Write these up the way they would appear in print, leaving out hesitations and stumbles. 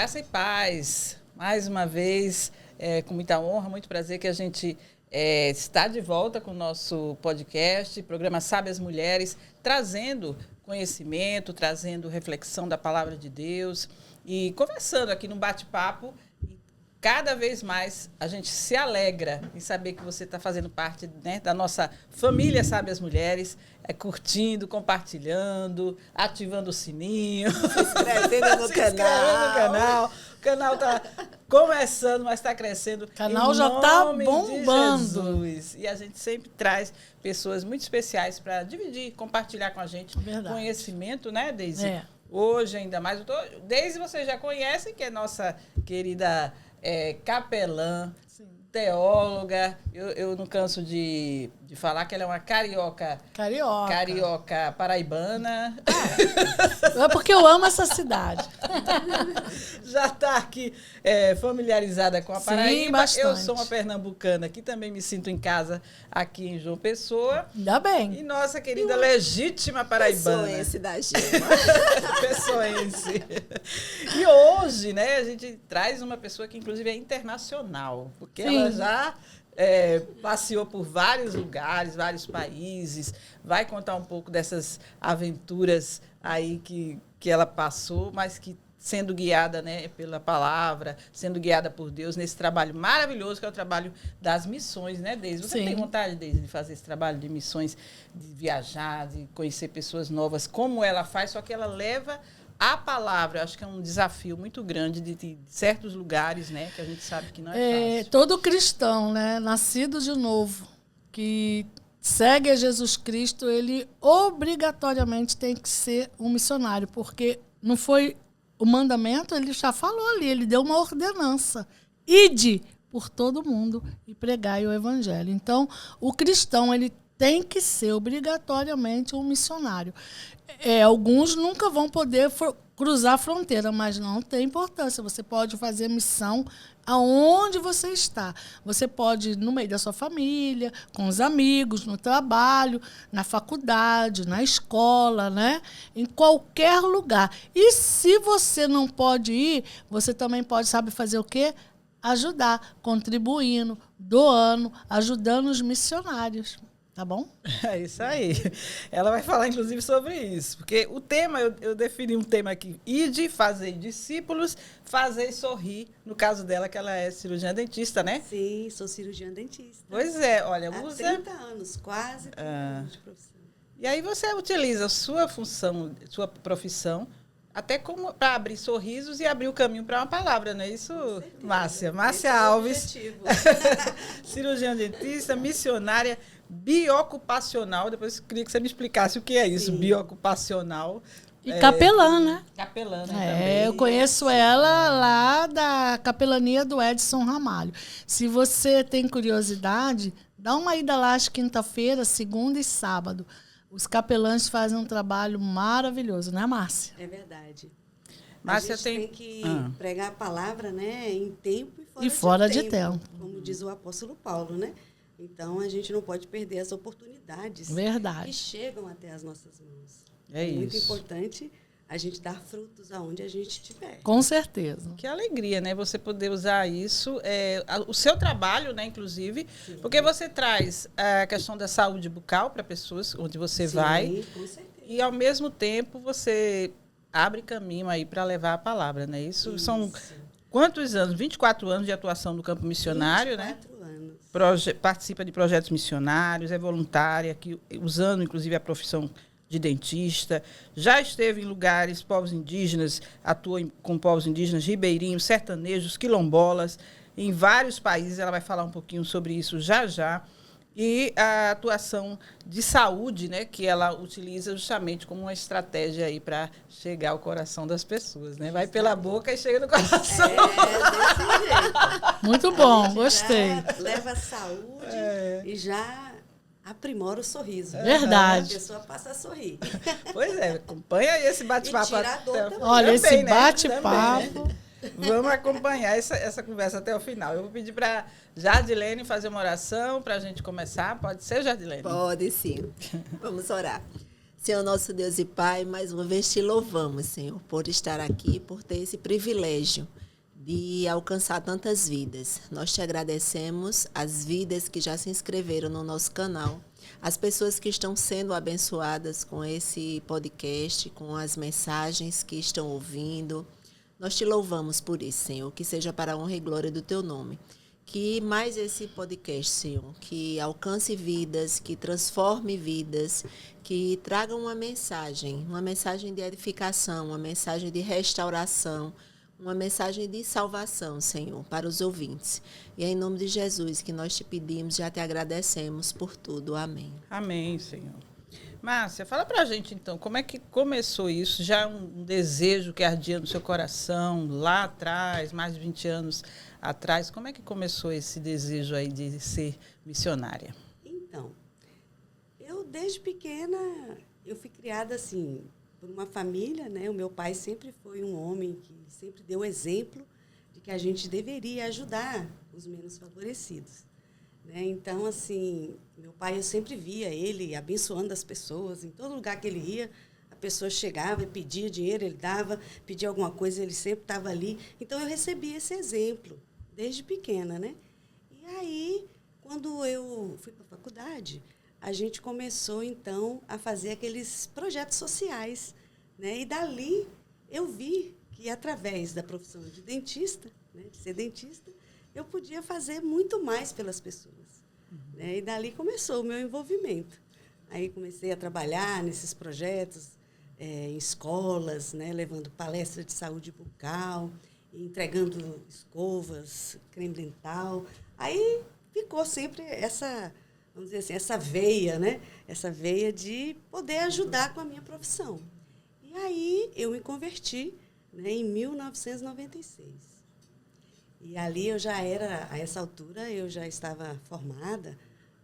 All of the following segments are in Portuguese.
Graça e paz. Mais uma vez, com muita honra, muito prazer que a gente está de volta com o nosso podcast, programa Sábias Mulheres, trazendo conhecimento, trazendo reflexão da palavra de Deus e conversando aqui num bate-papo. Cada vez mais a gente se alegra em saber que você está fazendo parte, né, da nossa família Sábias Mulheres, curtindo, compartilhando, ativando o sininho, se inscrevendo no canal. O canal está começando, mas está crescendo. O canal já está bombando. E a gente sempre traz pessoas muito especiais para dividir, compartilhar com a gente conhecimento, né, Deise? Hoje, ainda mais. Deise, vocês já conhecem, que é nossa querida capelã, teóloga. Eu não canso de falar que ela é uma carioca paraibana. É porque eu amo essa cidade. Já está aqui familiarizada com a Paraíba. Sim, bastante. Eu sou uma pernambucana que também me sinto em casa aqui em João Pessoa. Ainda bem. E nossa querida legítima paraibana. Pessoense da Gema. Pessoense. E hoje, né, a gente traz uma pessoa que inclusive é internacional, porque ela já passeou por vários lugares, vários países, vai contar um pouco dessas aventuras aí que ela passou, mas que sendo guiada, né, pela palavra, sendo guiada por Deus nesse trabalho maravilhoso que é o trabalho das missões, né, Deise? Você tem vontade, Deise, de fazer esse trabalho de missões, de viajar, de conhecer pessoas novas, como ela faz, só que ela leva a palavra. Eu acho que é um desafio muito grande de certos lugares, né, que a gente sabe que não é fácil. Todo cristão, né, nascido de novo, que segue a Jesus Cristo, ele obrigatoriamente tem que ser um missionário, porque não foi o mandamento, ele já falou ali, ele deu uma ordenança. Ide por todo mundo e pregai o evangelho. Então, o cristão, ele tem que ser obrigatoriamente um missionário. Alguns nunca vão poder cruzar a fronteira, mas não tem importância. Você pode fazer missão aonde você está. Você pode ir no meio da sua família, com os amigos, no trabalho, na faculdade, na escola, né? Em qualquer lugar. E se você não pode ir, você também pode, sabe fazer o quê? Ajudar, contribuindo, doando, ajudando os missionários. Tá bom? É isso aí. Ela vai falar, inclusive, sobre isso. Porque o tema, eu defini um tema aqui. Ide, fazer discípulos, fazer sorrir. No caso dela, que ela é cirurgiã dentista, né? Sim, sou cirurgiã dentista. Pois é, olha, há usa... 30 anos, quase 30 anos de profissão. E aí você utiliza a sua função, sua profissão, até como para abrir sorrisos e abrir o caminho para uma palavra, não é isso, Márcia? Márcia Alves, cirurgiã dentista, missionária, biocupacional. Depois eu queria que você me explicasse o que é isso, biocupacional. E capelã, né? Capelã, né? Também. Eu conheço ela lá da capelania do Edson Ramalho. Se você tem curiosidade, dá uma ida lá às quinta-feira, segunda e sábado. Os capelães fazem um trabalho maravilhoso, né, Márcia? É verdade. Márcia a gente tem que pregar a palavra, né, em tempo e fora de tempo. Como diz o apóstolo Paulo, né? Então, a gente não pode perder as oportunidades que chegam até as nossas mãos. É isso. Muito importante a gente dar frutos aonde a gente estiver. Com certeza. Que alegria, né? Você poder usar isso. O seu trabalho, né, inclusive, porque você traz a questão da saúde bucal para pessoas onde você vai. Com certeza. E, ao mesmo tempo, você abre caminho aí para levar a palavra, né? Isso são quantos anos? 24 anos de atuação no campo missionário, 24 né? anos. Participa de projetos missionários, é voluntária, usando, inclusive, a profissão de dentista, já esteve em lugares, povos indígenas, atua com povos indígenas, ribeirinhos, sertanejos, quilombolas, em vários países. Ela vai falar um pouquinho sobre isso já. E a atuação de saúde, né, que ela utiliza justamente como uma estratégia aí para chegar ao coração das pessoas, né? Vai pela boca e chega no coração. Desse jeito. Muito bom, gostei. Leva a saúde e já aprimora o sorriso. Verdade. A pessoa passa a sorrir. Pois é, acompanha aí esse bate-papo. E tira a dor também. Olha, Também, esse né? bate-papo... Também, né? Vamos acompanhar essa conversa até o final. Eu vou pedir para Jardilene fazer uma oração para a gente começar. Pode ser, Jardilene? Pode sim. Vamos orar. Senhor nosso Deus e Pai, mais uma vez te louvamos, Senhor, por estar aqui, por ter esse privilégio de alcançar tantas vidas. Nós te agradecemos as vidas que já se inscreveram no nosso canal, as pessoas que estão sendo abençoadas com esse podcast, com as mensagens que estão ouvindo. Nós te louvamos por isso, Senhor, que seja para a honra e glória do teu nome. Que mais esse podcast, Senhor, que alcance vidas, que transforme vidas, que traga uma mensagem de edificação, uma mensagem de restauração, uma mensagem de salvação, Senhor, para os ouvintes. E é em nome de Jesus que nós te pedimos, já te agradecemos por tudo. Amém. Amém, Senhor. Márcia, fala pra gente, então, como é que começou isso? Já um desejo que ardia no seu coração, lá atrás, mais de 20 anos atrás. Como é que começou esse desejo aí de ser missionária? Então, eu desde pequena, eu fui criada assim, por uma família, né? O meu pai sempre foi um homem que sempre deu exemplo de que a gente deveria ajudar os menos favorecidos. Né? Então, assim, meu pai, eu sempre via ele abençoando as pessoas. Em todo lugar que ele ia, a pessoa chegava e pedia dinheiro, ele dava, pedia alguma coisa, ele sempre estava ali. Então, eu recebi esse exemplo desde pequena, né? E aí, quando eu fui para a faculdade, a gente começou, então, a fazer aqueles projetos sociais. Né? E dali, eu vi que, através da profissão de dentista, né, de ser dentista, eu podia fazer muito mais pelas pessoas. Né? E dali começou o meu envolvimento. Aí comecei a trabalhar nesses projetos, em escolas, né, levando palestras de saúde bucal, entregando escovas, creme dental. Aí ficou sempre essa, vamos dizer assim, essa veia, né? Essa veia de poder ajudar com a minha profissão. E aí eu me converti, né, em 1996. E ali eu já era, a essa altura, eu já estava formada,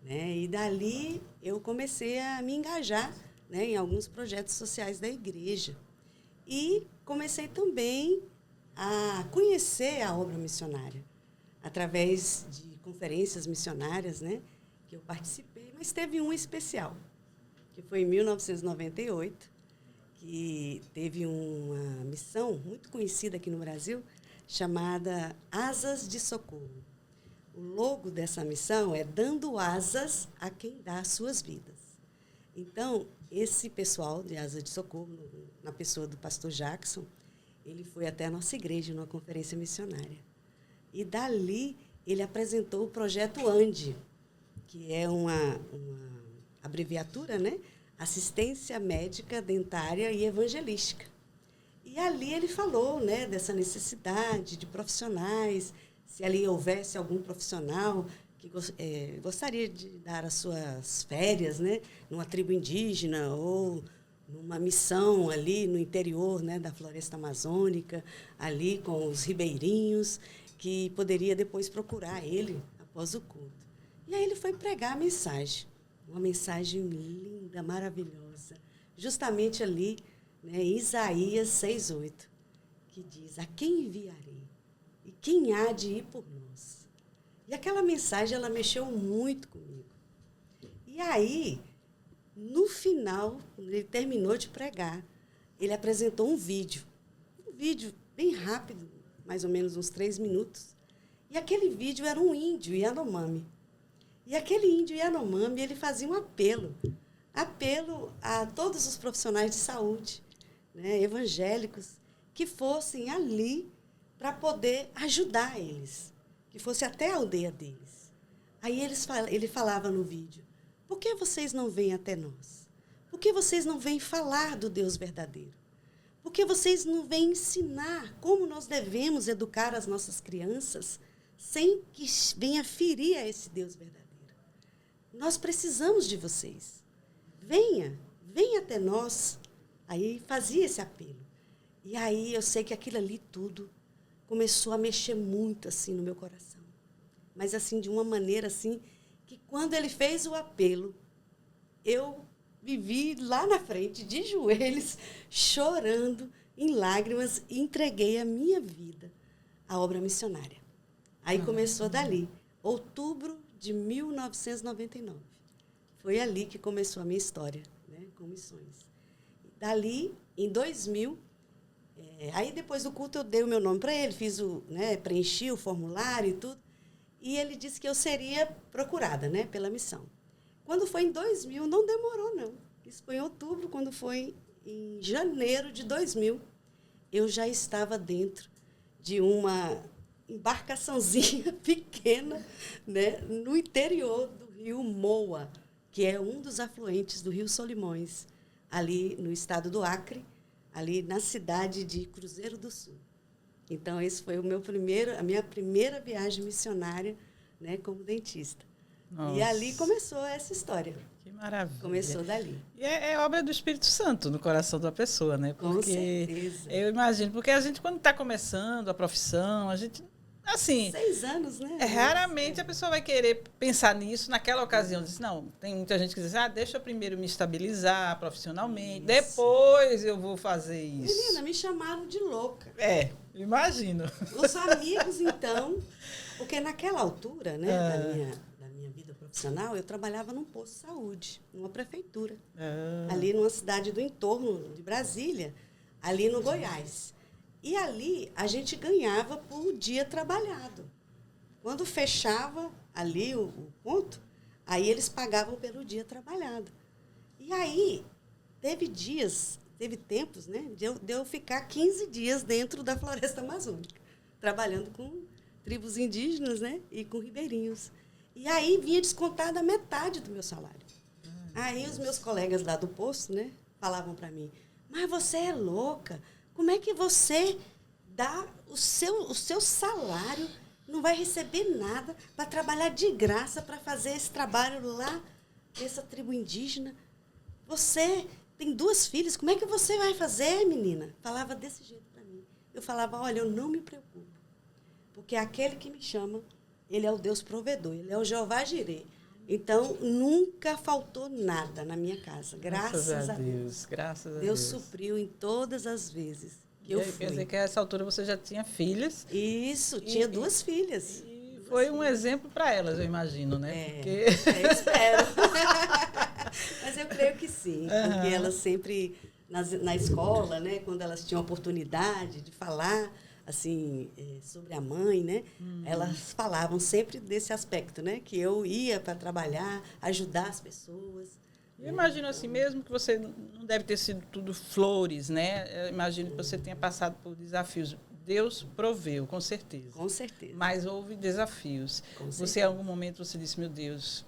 né? E dali eu comecei a me engajar, né, em alguns projetos sociais da igreja. E comecei também a conhecer a obra missionária, através de conferências missionárias, né, que eu participei, mas teve uma especial, que foi em 1998, que teve uma missão muito conhecida aqui no Brasil, chamada Asas de Socorro. O logo dessa missão é dando asas a quem dá as suas vidas. Então, esse pessoal de Asas de Socorro, na pessoa do pastor Jackson, ele foi até a nossa igreja numa conferência missionária. E dali ele apresentou o projeto ANDE, que é uma abreviatura, né? Assistência Médica, Dentária e Evangelística. E ali ele falou, né, dessa necessidade de profissionais, se ali houvesse algum profissional que gostaria de dar as suas férias, né, numa tribo indígena ou numa missão ali no interior, né, da floresta amazônica, ali com os ribeirinhos, que poderia depois procurar ele após o culto. E aí ele foi pregar a mensagem, uma mensagem linda, maravilhosa, justamente ali, né, Isaías 6:8, que diz: a quem enviarei? E quem há de ir por nós? E aquela mensagem, ela mexeu muito comigo. E aí, no final, quando ele terminou de pregar, ele apresentou um vídeo bem rápido, mais ou menos uns 3 minutos. E aquele vídeo era um índio Yanomami. E aquele índio Yanomami, ele fazia um apelo a todos os profissionais de saúde, né, evangélicos, que fossem ali para poder ajudar eles, que fosse até a aldeia deles. Aí ele falava no vídeo: por que vocês não vêm até nós? Por que vocês não vêm falar do Deus verdadeiro? Por que vocês não vêm ensinar como nós devemos educar as nossas crianças sem que venha ferir a esse Deus verdadeiro? Nós precisamos de vocês. Venha até nós. Aí fazia esse apelo. E aí eu sei que aquilo ali tudo começou a mexer muito assim no meu coração. Mas assim, de uma maneira assim, que quando ele fez o apelo, eu vivi lá na frente, de joelhos, chorando, em lágrimas, e entreguei a minha vida à obra missionária. Aí começou dali, outubro de 1999. Foi ali que começou a minha história, né, com missões. Dali, em 2000, aí depois do culto eu dei o meu nome para ele, preenchi o formulário e tudo, e ele disse que eu seria procurada, né, pela missão. Quando foi em 2000, não demorou, não. Isso foi em outubro, quando foi em janeiro de 2000, eu já estava dentro de uma embarcaçãozinha pequena, né, no interior do rio Moa, que é um dos afluentes do rio Solimões, ali no estado do Acre, ali na cidade de Cruzeiro do Sul. Então, esse foi a minha primeira viagem missionária, né, como dentista. Nossa. E ali começou essa história. Que maravilha. Começou dali. E é obra do Espírito Santo no coração da pessoa, né? Porque com certeza. Eu imagino, porque a gente, quando está começando a profissão, a gente, assim... 6 anos, né? Raramente a pessoa vai querer pensar nisso naquela ocasião. Diz, não, tem muita gente que diz, deixa eu primeiro me estabilizar profissionalmente, depois eu vou fazer isso. Menina, me chamaram de louca. Imagino. Os amigos, então... Porque naquela altura, né, da minha vida profissional, eu trabalhava num posto de saúde, numa prefeitura. Ali numa cidade do entorno de Brasília, ali no Goiás. E ali a gente ganhava por dia trabalhado. Quando fechava ali o ponto, aí eles pagavam pelo dia trabalhado. E aí teve tempos, né, de eu ficar 15 dias dentro da floresta amazônica, trabalhando com tribos indígenas, né, e com ribeirinhos. E aí vinha descontada a metade do meu salário. Aí os meus colegas lá do posto, né, falavam para mim, mas você é louca, como é que você dá o seu salário, não vai receber nada para trabalhar de graça para fazer esse trabalho lá nessa tribo indígena? Você tem 2 filhas, como é que você vai fazer, menina? Falava desse jeito para mim. Eu falava, olha, eu não me preocupo, porque aquele que me chama, ele é o Deus provedor, ele é o Jeová Jireh. Então, nunca faltou nada na minha casa, graças a Deus. Graças a Deus. Deus supriu em todas as vezes que eu fui. Quer dizer que a essa altura você já tinha filhas. Isso, tinha 2 filhas. E foi um exemplo para elas, eu imagino, né? Porque... eu espero. Mas eu creio que sim, porque elas sempre, na escola, né, quando elas tinham oportunidade de falar assim, sobre a mãe, né? Elas falavam sempre desse aspecto, né? Que eu ia para trabalhar, ajudar as pessoas. Eu imagino assim, mesmo que você não deve ter sido tudo flores, né? Eu imagino que você tenha passado por desafios. Deus proveu, com certeza. Com certeza. Mas houve desafios. Você, em algum momento, você disse, meu Deus,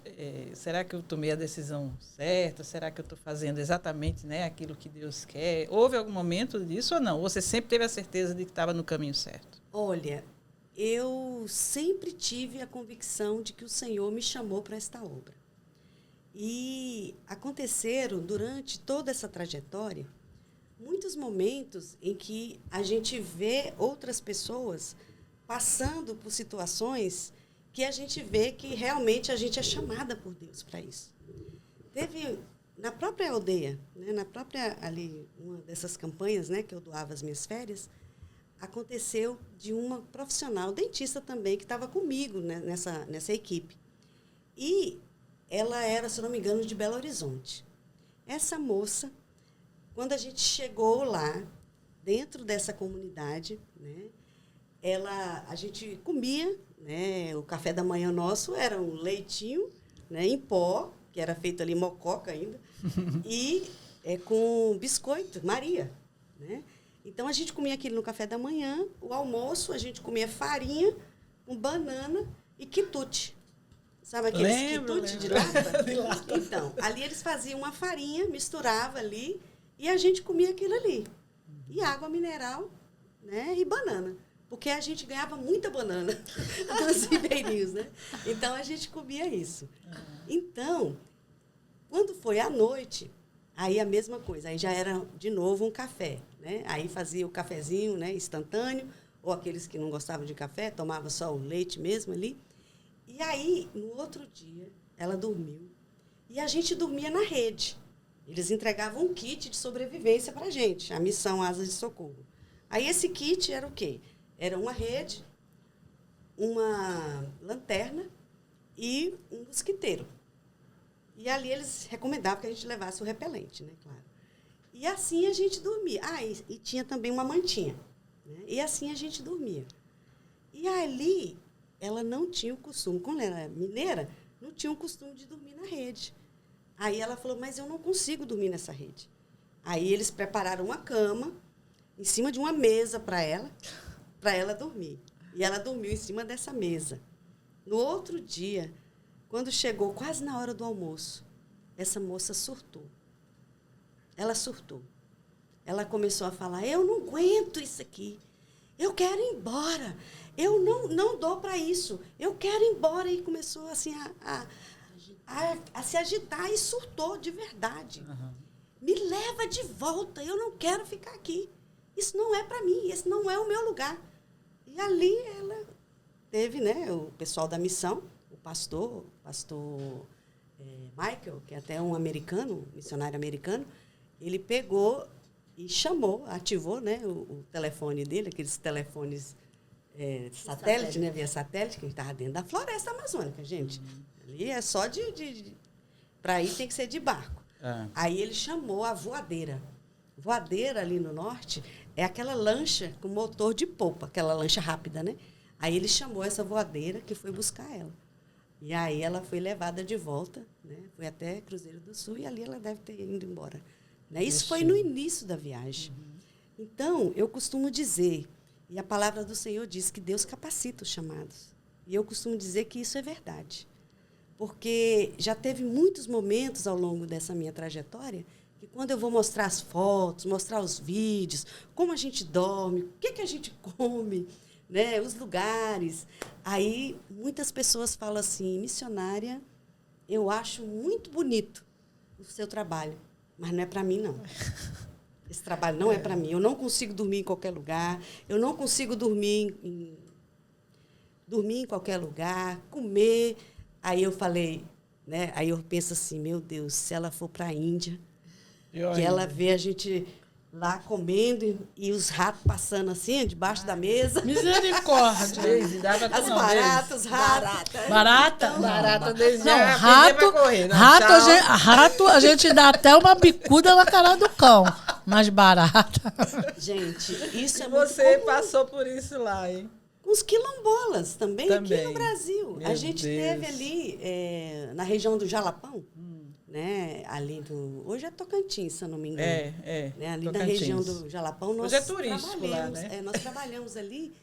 será que eu tomei a decisão certa? Será que eu estou fazendo exatamente, né, aquilo que Deus quer? Houve algum momento disso ou não? Você sempre teve a certeza de que estava no caminho certo? Olha, eu sempre tive a convicção de que o Senhor me chamou para esta obra. E aconteceram, durante toda essa trajetória, muitos momentos em que a gente vê outras pessoas passando por situações que a gente vê que realmente a gente é chamada por Deus para isso. Teve, na própria aldeia, né, ali, uma dessas campanhas, né, que eu doava as minhas férias, aconteceu de uma profissional, dentista também, que estava comigo, né, nessa equipe. E ela era, se não me engano, de Belo Horizonte. Essa moça, quando a gente chegou lá, dentro dessa comunidade, né, a gente comia, né, o café da manhã nosso era um leitinho, né, em pó, que era feito ali mococa ainda, e com biscoito, Maria. Né? Então, a gente comia aquilo no café da manhã, o almoço, a gente comia farinha com banana e quitute. Sabe aqueles quitute de lata? Então, ali eles faziam uma farinha, misturava ali, e a gente comia aquilo ali. E água mineral, né? E banana. Porque a gente ganhava muita banana dos ribeirinhos, né? Então, a gente comia isso. Então, quando foi à noite, aí a mesma coisa. Aí já era, de novo, um café, né? Aí fazia o cafezinho, né, instantâneo, ou aqueles que não gostavam de café, tomavam só o leite mesmo ali. E aí, no outro dia, ela dormiu. E a gente dormia na rede. Eles entregavam um kit de sobrevivência para a gente, a missão Asas de Socorro. Aí esse kit era o quê? Era uma rede, uma lanterna e um mosquiteiro. E ali eles recomendavam que a gente levasse o repelente, né, claro. E assim a gente dormia. E tinha também uma mantinha. Né? E assim a gente dormia. E ali, ela não tinha o costume, como ela era mineira, não tinha o costume de dormir na rede. Aí ela falou, mas eu não consigo dormir nessa rede. Aí eles prepararam uma cama em cima de uma mesa para ela dormir. E ela dormiu em cima dessa mesa. No outro dia, quando chegou quase na hora do almoço, essa moça surtou. Ela surtou. Ela começou a falar, eu não aguento isso aqui. Eu quero ir embora. Eu não dou para isso. Eu quero ir embora. E começou assim a se agitar e surtou de verdade. Uhum. Me leva de volta. Eu não quero ficar aqui. Isso não é para mim. Esse não é o meu lugar. E ali ela teve, né, o pessoal da missão, o pastor Michael, que é até um americano, missionário americano, ele pegou e chamou, ativou, né, o telefone dele, aqueles telefones satélite, né, via satélite, que estava dentro da floresta amazônica, gente. Ali é só para ir tem que ser de barco. Aí ele chamou a voadeira. Voadeira ali no norte é aquela lancha com motor de polpa, aquela lancha rápida, né? Aí ele chamou essa voadeira que foi buscar ela. E aí ela foi levada de volta, né? Foi até Cruzeiro do Sul e ali ela deve ter ido embora. Né? Isso foi no início da viagem. Uhum. Então, eu costumo dizer, e a palavra do Senhor diz que Deus capacita os chamados. E eu costumo dizer que isso é verdade. Porque já teve muitos momentos ao longo dessa minha trajetória que quando eu vou mostrar as fotos, mostrar os vídeos, como a gente dorme, o que a gente come, né, os lugares, aí muitas pessoas falam assim, missionária, eu acho muito bonito o seu trabalho, mas não é para mim, não. Esse trabalho não é para mim. Eu não consigo dormir em qualquer lugar, eu não consigo dormir em qualquer lugar, comer. Aí eu falei, né? Aí eu penso assim, meu Deus, se ela for para a Índia, que ela vê a gente lá comendo e os ratos passando assim, debaixo da mesa. Misericórdia. As baratas, os ratos. Barata? Então, barata. Não, rato, a gente dá até uma bicuda na cara do cão. Mas barata... Gente, isso é muito Você comum. Passou por isso lá, hein? Com os quilombolas também aqui no Brasil. A gente teve ali, na região do Jalapão, né? Ali hoje é Tocantins, se eu não me engano. Né? Ali Tocantins. Na região do Jalapão, nós hoje é turístico lá, né? Nós trabalhamos ali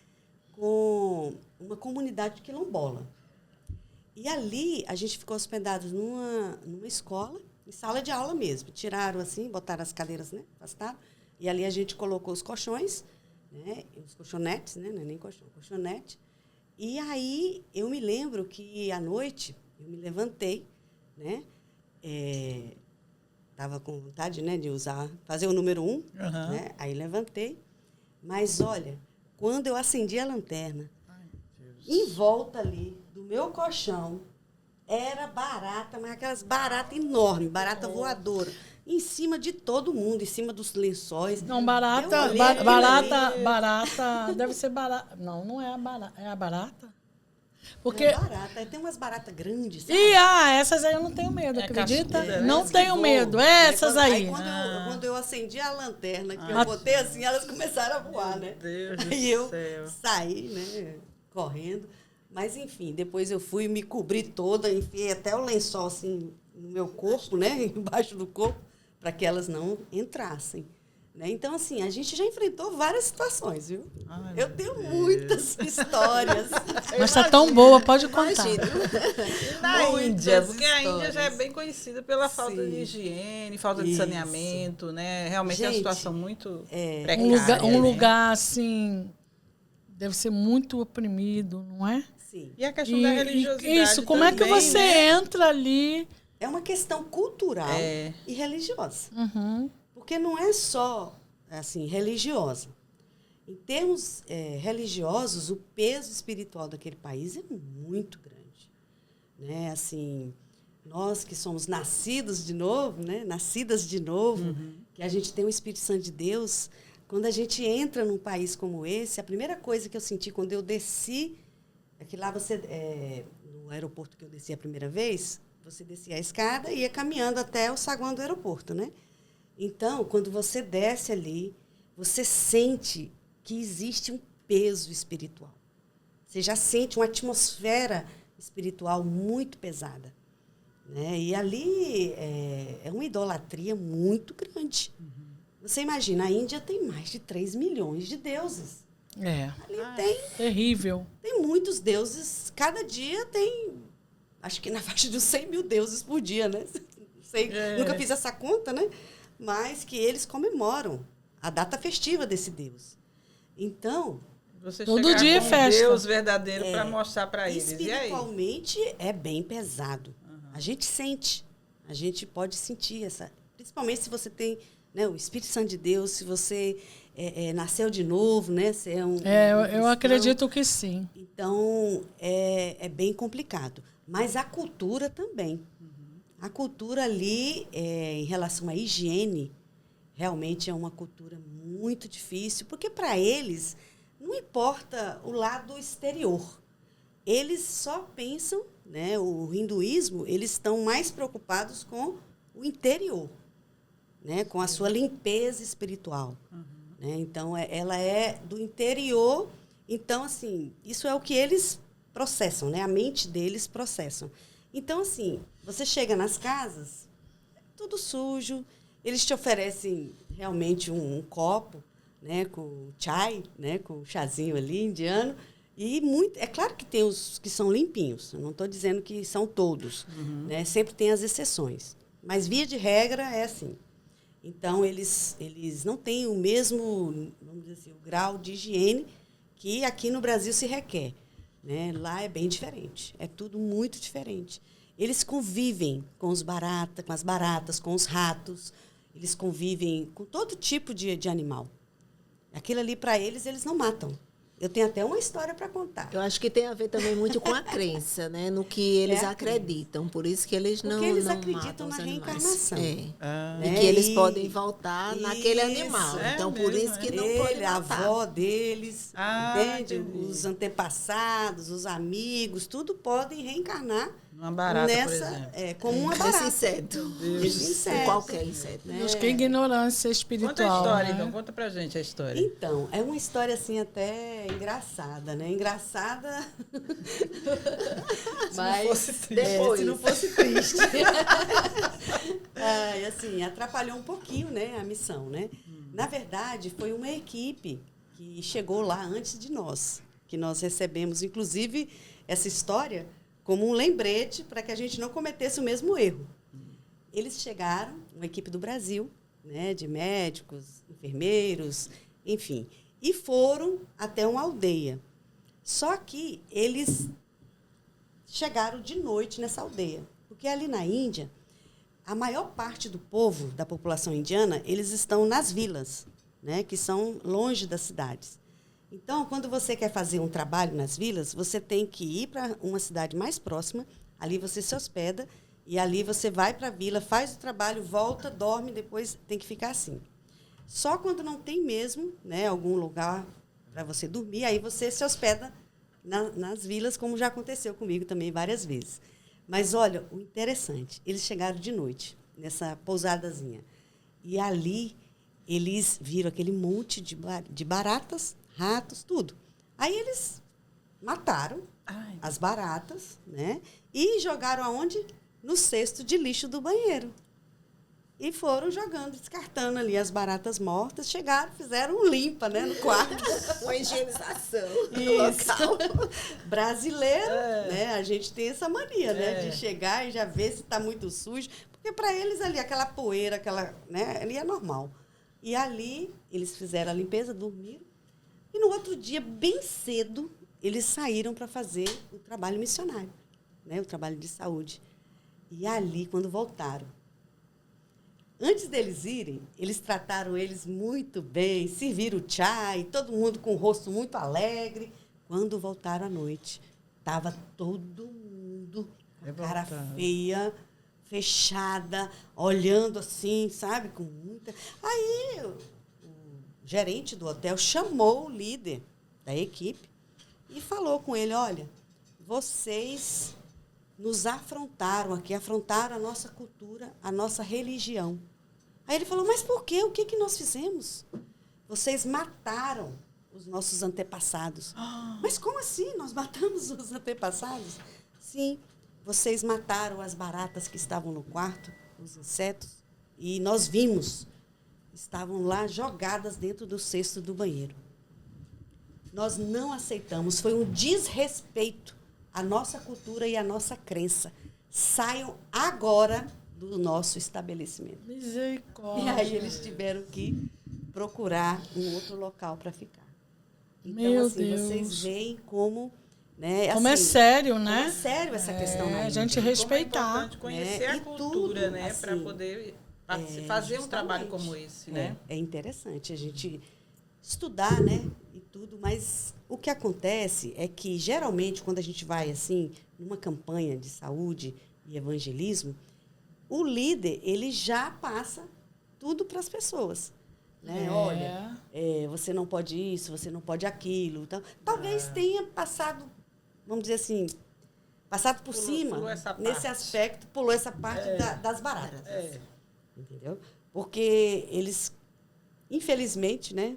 com uma comunidade quilombola. E ali a gente ficou hospedado numa escola, em sala de aula mesmo. Tiraram assim, botaram as cadeiras, né? Afastaram. E ali a gente colocou os colchões, né? Os colchonetes, né? Não é nem colchão, colchonete. E aí eu me lembro que à noite eu me levantei, né? Estava com vontade, né, de fazer o número 1, né? Aí levantei. Mas, olha, quando eu acendi a lanterna, em volta ali do meu colchão, era barata, mas aquelas baratas enormes, barata voadora, em cima de todo mundo, em cima dos lençóis. Não, barata, deve ser barata. Não é a barata, é a barata? Porque... É barata, tem umas baratas grandes, sabe? Essas aí eu não tenho medo, acredita? Não tenho medo, essas aí. Quando eu acendi a lanterna, que eu botei assim, elas começaram a voar, né? Aí eu saí, né, correndo. Mas, enfim, depois eu fui me cobrir toda, enfiei até o lençol, assim, no meu corpo, né, embaixo do corpo, para que elas não entrassem. Né? Então, assim, a gente já enfrentou várias situações, viu? Eu tenho muitas histórias. Mas está tão boa, pode contar. Na Índia, porque a Índia já é bem conhecida pela falta de higiene, falta de saneamento, né? Realmente gente, é uma situação muito precária. Um lugar, assim, deve ser muito oprimido, não é? Sim. E a questão da religiosidade isso, como também, é que você entra ali? É uma questão cultural e religiosa. Uhum. Porque não é só assim, religiosa. Em termos religiosos, o peso espiritual daquele país é muito grande. Né? Assim, nós que somos nascidos de novo, né? Nascidas de novo, que a gente tem o Espírito Santo de Deus, quando a gente entra num país como esse, a primeira coisa que eu senti quando eu desci, é que lá no aeroporto que eu desci a primeira vez, você descia a escada e ia caminhando até o saguão do aeroporto, né? Então, quando você desce ali, você sente que existe um peso espiritual. Você já sente uma atmosfera espiritual muito pesada. Né? E ali é uma idolatria muito grande. Você imagina, a Índia tem mais de 3 milhões de deuses. Ali terrível. Tem muitos deuses. Cada dia tem, acho que na faixa de 100 mil deuses por dia, né? Não sei, nunca fiz essa conta, né? Mas que eles comemoram a data festiva desse Deus. Então, você todo dia é festa. Deus verdadeiro para mostrar para eles. Espiritualmente é bem pesado. A gente sente, a gente pode sentir essa, principalmente se você tem, né, o Espírito Santo de Deus, se você nasceu de novo, né? Você é eu acredito que sim. Então é bem complicado, mas a cultura também. A cultura ali, em relação à higiene, realmente é uma cultura muito difícil, porque para eles não importa o lado exterior. Eles só pensam, né, o hinduísmo, eles estão mais preocupados com o interior, né, com a sua limpeza espiritual. Né? Então, ela é do interior. Então, assim, isso é o que eles processam, né? A mente deles processam. Então, assim, você chega nas casas, tudo sujo, eles te oferecem realmente um copo, né, com chai, né, com o chazinho ali, indiano, e é claro que tem os que são limpinhos, eu não estou dizendo que são todos, né, sempre tem as exceções, mas via de regra é assim. Então, eles não têm o mesmo, vamos dizer assim, o grau de higiene que aqui no Brasil se requer. Né? Lá é bem diferente, é tudo muito diferente. Eles convivem com as baratas, com os ratos, eles convivem com todo tipo de animal. Aquilo ali, para eles não matam. Eu tenho até uma história para contar. Eu acho que tem a ver também muito com a crença, né? No que eles acreditam. Por isso que eles não eles não acreditam na reencarnação. E que eles podem voltar naquele animal. Então, por isso que não pode matar. A avó deles, entende? Os antepassados, os amigos, tudo podem reencarnar uma barata, por exemplo. Como uma barata. Esse inseto. Qualquer inseto. Né? Que ignorância espiritual. Conta a história, né? então. Conta pra gente a história. Então, é uma história, assim, até engraçada, né? Engraçada... Mas se não fosse triste. Assim, atrapalhou um pouquinho, né, a missão, né? Na verdade, foi uma equipe que chegou lá antes de nós, que nós recebemos, inclusive, essa história como um lembrete para que a gente não cometesse o mesmo erro. Eles chegaram, uma equipe do Brasil, né, de médicos, enfermeiros, enfim, e foram até uma aldeia. Só que eles chegaram de noite nessa aldeia, porque ali na Índia, a maior parte do povo, da população indiana, eles estão nas vilas, né, que são longe das cidades. Então, quando você quer fazer um trabalho nas vilas, você tem que ir para uma cidade mais próxima, ali você se hospeda, e ali você vai para a vila, faz o trabalho, volta, dorme, depois tem que ficar assim. Só quando não tem mesmo, né, algum lugar para você dormir, aí você se hospeda nas vilas, como já aconteceu comigo também várias vezes. Mas, olha, o interessante, eles chegaram de noite, nessa pousadazinha, e ali eles viram aquele monte de baratas, ratos, tudo. Aí eles mataram as baratas, né? E jogaram aonde? No cesto de lixo do banheiro. E foram jogando, descartando ali as baratas mortas. Chegaram, fizeram um limpa, né, no quarto. Uma higienização no local. Brasileiro, né? A gente tem essa mania, né? De chegar e já ver se está muito sujo. Porque para eles ali, aquela poeira, né, ali é normal. E ali, eles fizeram a limpeza, dormiram. E no outro dia, bem cedo, eles saíram para fazer o trabalho missionário, né? O trabalho de saúde. E ali, quando voltaram, antes deles irem, eles trataram eles muito bem, serviram chai, todo mundo com o rosto muito alegre. Quando voltaram à noite, estava todo mundo com a cara feia, fechada, olhando assim, sabe, com muita... Aí o gerente do hotel chamou o líder da equipe e falou com ele, olha, vocês nos afrontaram aqui, afrontaram a nossa cultura, a nossa religião. Aí ele falou, mas por quê? O que nós fizemos? Vocês mataram os nossos antepassados. Mas como assim? Nós matamos os antepassados? Sim, vocês mataram as baratas que estavam no quarto, os insetos, e nós vimos, estavam lá jogadas dentro do cesto do banheiro. Nós não aceitamos, foi um desrespeito à nossa cultura e à nossa crença. Saiam agora do nosso estabelecimento. Misericórdia. E aí eles tiveram que procurar um outro local para ficar. Então, Meu assim, Deus. vocês veem como... Né, como assim, é sério, né? Como é sério essa questão na A gente Índia. respeitar. Como é importante conhecer a cultura, tudo, né? assim, Para poder fazer um trabalho como esse, né? É interessante a gente estudar, né? E tudo, mas o que acontece é que, geralmente, quando a gente vai, assim, numa campanha de saúde e evangelismo, o líder, ele já passa tudo para as pessoas. Né? Olha, você não pode isso, você não pode aquilo. Então, talvez tenha passado, vamos dizer assim, passado por cima, nesse aspecto, pulou essa parte das baratas. Entendeu? Porque eles, infelizmente, né?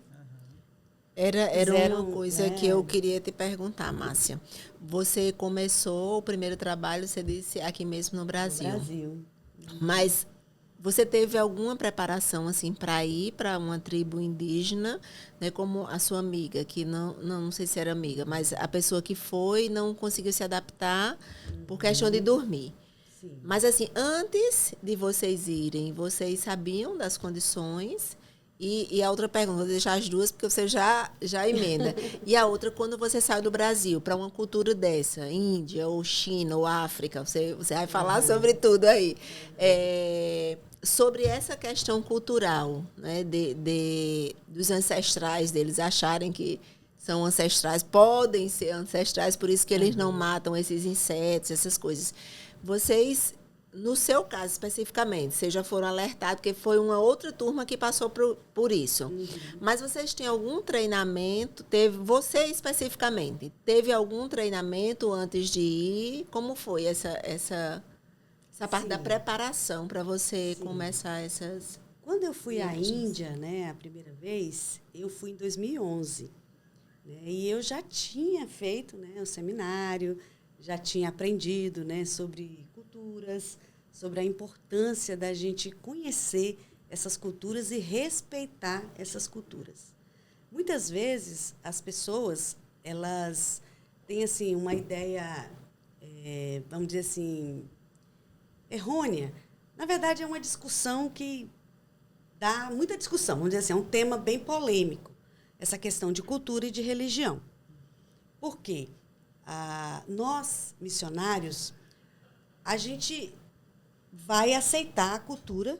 Era uma coisa que eu queria te perguntar, Márcia. Você começou o primeiro trabalho, você disse, aqui mesmo no Brasil. No Brasil. Mas você teve alguma preparação assim para ir para uma tribo indígena, né, como a sua amiga, que não sei se era amiga, mas a pessoa que foi não conseguiu se adaptar por questão de dormir. Sim. Mas assim, antes de vocês irem, vocês sabiam das condições? E a outra pergunta, vou deixar as duas porque você já emenda. E a outra, quando você saiu do Brasil para uma cultura dessa, Índia ou China ou África, você vai falar sobre tudo aí. Sobre essa questão cultural, né, dos ancestrais deles acharem que são ancestrais, podem ser ancestrais, por isso que eles não matam esses insetos, essas coisas. Vocês, no seu caso especificamente, vocês já foram alertados, porque foi uma outra turma que passou por isso. Mas vocês têm algum treinamento, você especificamente, teve algum treinamento antes de ir? Como foi essa parte da preparação para você começar essas... Quando eu fui à Índia, né, a primeira vez, eu fui em 2011. Né, e eu já tinha feito, né, o seminário, já tinha aprendido, né, sobre culturas, sobre a importância da gente conhecer essas culturas e respeitar essas culturas. Muitas vezes, as pessoas, elas têm assim, uma ideia, vamos dizer assim, errônea. Na verdade, é uma discussão que dá muita discussão, vamos dizer assim, é um tema bem polêmico, essa questão de cultura e de religião. Por quê? Nós, missionários, a gente vai aceitar a cultura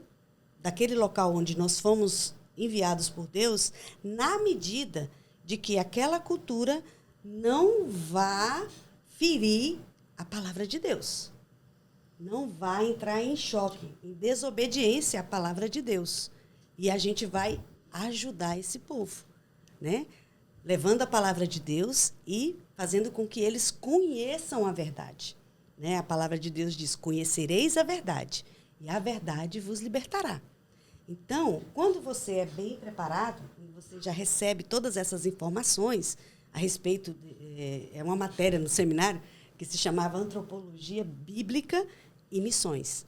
daquele local onde nós fomos enviados por Deus, na medida de que aquela cultura não vá ferir a palavra de Deus. Não vai entrar em choque, em desobediência à palavra de Deus. E a gente vai ajudar esse povo, né? Levando a palavra de Deus e fazendo com que eles conheçam a verdade. Né? A palavra de Deus diz, conhecereis a verdade, e a verdade vos libertará. Então, quando você é bem preparado, você já recebe todas essas informações a respeito, é uma matéria no seminário que se chamava Antropologia Bíblica e Missões.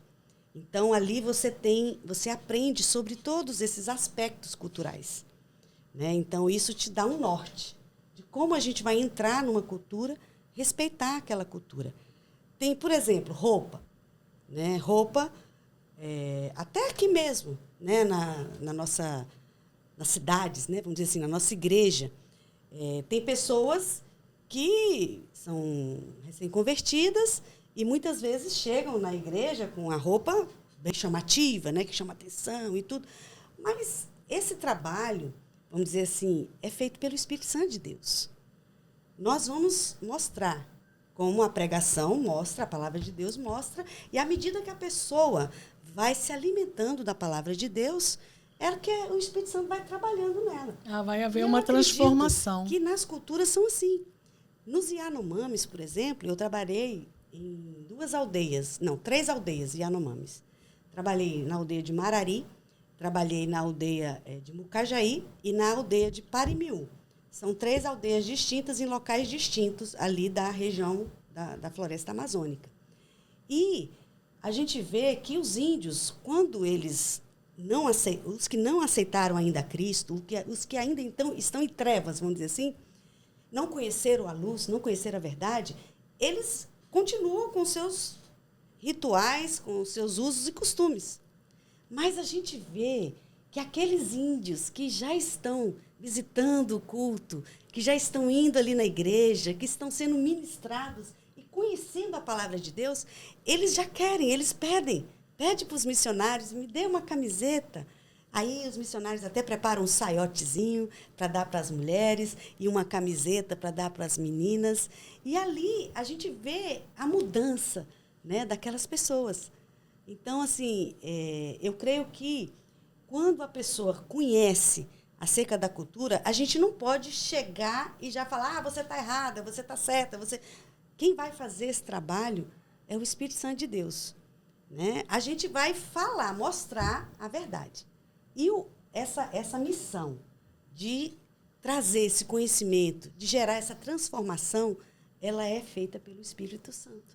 Então, ali você aprende sobre todos esses aspectos culturais. Né? Então, isso te dá um norte de como a gente vai entrar numa cultura, respeitar aquela cultura. Tem, por exemplo, roupa. Né? Roupa, até aqui mesmo, né? nas cidades, né? Vamos dizer assim, na nossa igreja, tem pessoas que são recém-convertidas e muitas vezes chegam na igreja com a roupa bem chamativa, né? Que chama atenção e tudo. Mas esse trabalho, vamos dizer assim, é feito pelo Espírito Santo de Deus. Nós vamos mostrar como a pregação mostra, a palavra de Deus mostra, e à medida que a pessoa vai se alimentando da palavra de Deus, que o Espírito Santo vai trabalhando nela. Vai haver uma transformação. Que nas culturas são assim. Nos Yanomamis, por exemplo, eu trabalhei em 3 aldeias Yanomamis. Trabalhei na aldeia de Marari trabalhei na aldeia de Mucajaí e na aldeia de Parimiú. São 3 aldeias distintas em locais distintos ali da região da floresta amazônica. E a gente vê que os índios, quando eles os que não aceitaram ainda Cristo, os que ainda então estão em trevas, vamos dizer assim, não conheceram a luz, não conheceram a verdade, eles continuam com seus rituais, com seus usos e costumes. Mas a gente vê que aqueles índios que já estão visitando o culto, que já estão indo ali na igreja, que estão sendo ministrados e conhecendo a palavra de Deus, eles já querem, eles pedem. Pede para os missionários, me dê uma camiseta. Aí os missionários até preparam um saiotezinho para dar para as mulheres e uma camiseta para dar para as meninas. E ali a gente vê a mudança, né, daquelas pessoas. Então, assim, eu creio que quando a pessoa conhece acerca da cultura, a gente não pode chegar e já falar, você está errada, você está certa. Quem vai fazer esse trabalho é o Espírito Santo de Deus. Né? A gente vai falar, mostrar a verdade. E essa missão de trazer esse conhecimento, de gerar essa transformação, ela é feita pelo Espírito Santo.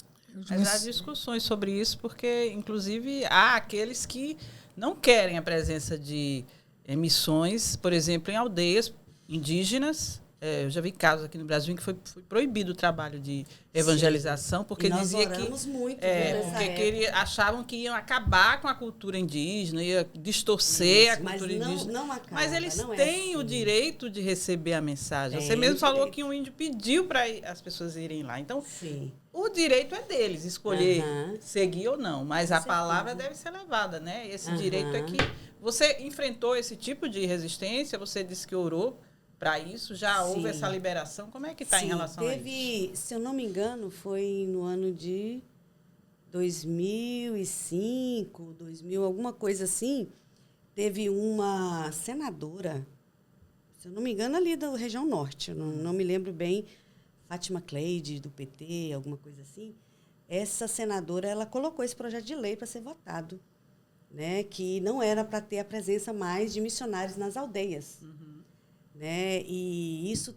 Mas há discussões sobre isso, porque, inclusive, há aqueles que não querem a presença de missões, por exemplo, em aldeias indígenas. Eu já vi casos aqui no Brasil em que foi proibido o trabalho de evangelização, porque dizia que achavam que iam acabar com a cultura indígena, ia distorcer a cultura indígena. Não acaba, mas eles têm o direito de receber a mensagem. Você mesmo falou que um índio pediu para as pessoas irem lá. Então, o direito é deles, escolher seguir ou não, mas a palavra deve ser levada, né? Esse direito é que você enfrentou esse tipo de resistência, você disse que orou para isso, já houve essa liberação. Como é que está em relação a isso? Se eu não me engano, foi no ano de 2005, 2000, alguma coisa assim, teve uma senadora, se eu não me engano, ali da região norte, não me lembro bem, Fátima Cleide, do PT, alguma coisa assim. Essa senadora, ela colocou esse projeto de lei para ser votado, né, que não era para ter a presença mais de missionários nas aldeias. Né? E isso,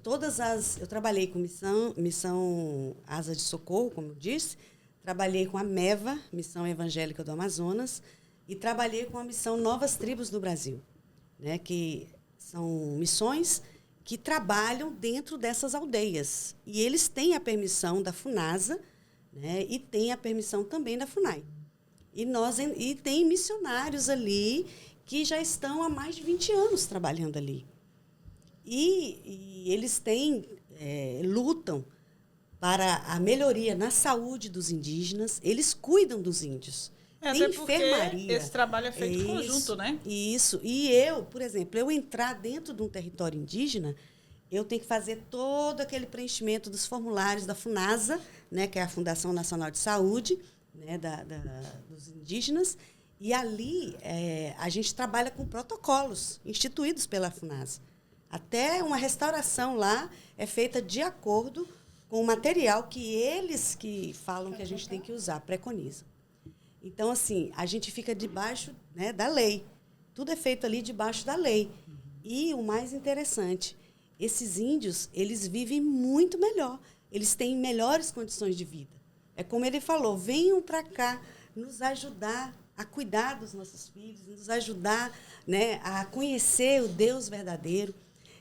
eu trabalhei com missão Asa de Socorro, como eu disse, trabalhei com a MEVA, Missão Evangélica do Amazonas, e trabalhei com a missão Novas Tribos do Brasil, né? Que são missões que trabalham dentro dessas aldeias. E eles têm a permissão da FUNASA, né? E têm a permissão também da FUNAI. E tem missionários ali que já estão há mais de 20 anos trabalhando ali. E eles lutam para a melhoria na saúde dos indígenas, eles cuidam dos índios. Tem enfermaria. Esse trabalho é feito em conjunto, né? Isso. E por exemplo, eu entrar dentro de um território indígena, eu tenho que fazer todo aquele preenchimento dos formulários da FUNASA, né, que é a Fundação Nacional de Saúde, né, dos indígenas, e ali a gente trabalha com protocolos instituídos pela FUNASA. Até uma restauração lá é feita de acordo com o material que eles que falam que a gente tem que usar, preconizam. Então, assim, a gente fica debaixo, né, da lei. Tudo é feito ali debaixo da lei. E o mais interessante, esses índios, eles vivem muito melhor. Eles têm melhores condições de vida. É como ele falou, venham para cá nos ajudar a cuidar dos nossos filhos, nos ajudar, né, a conhecer o Deus verdadeiro.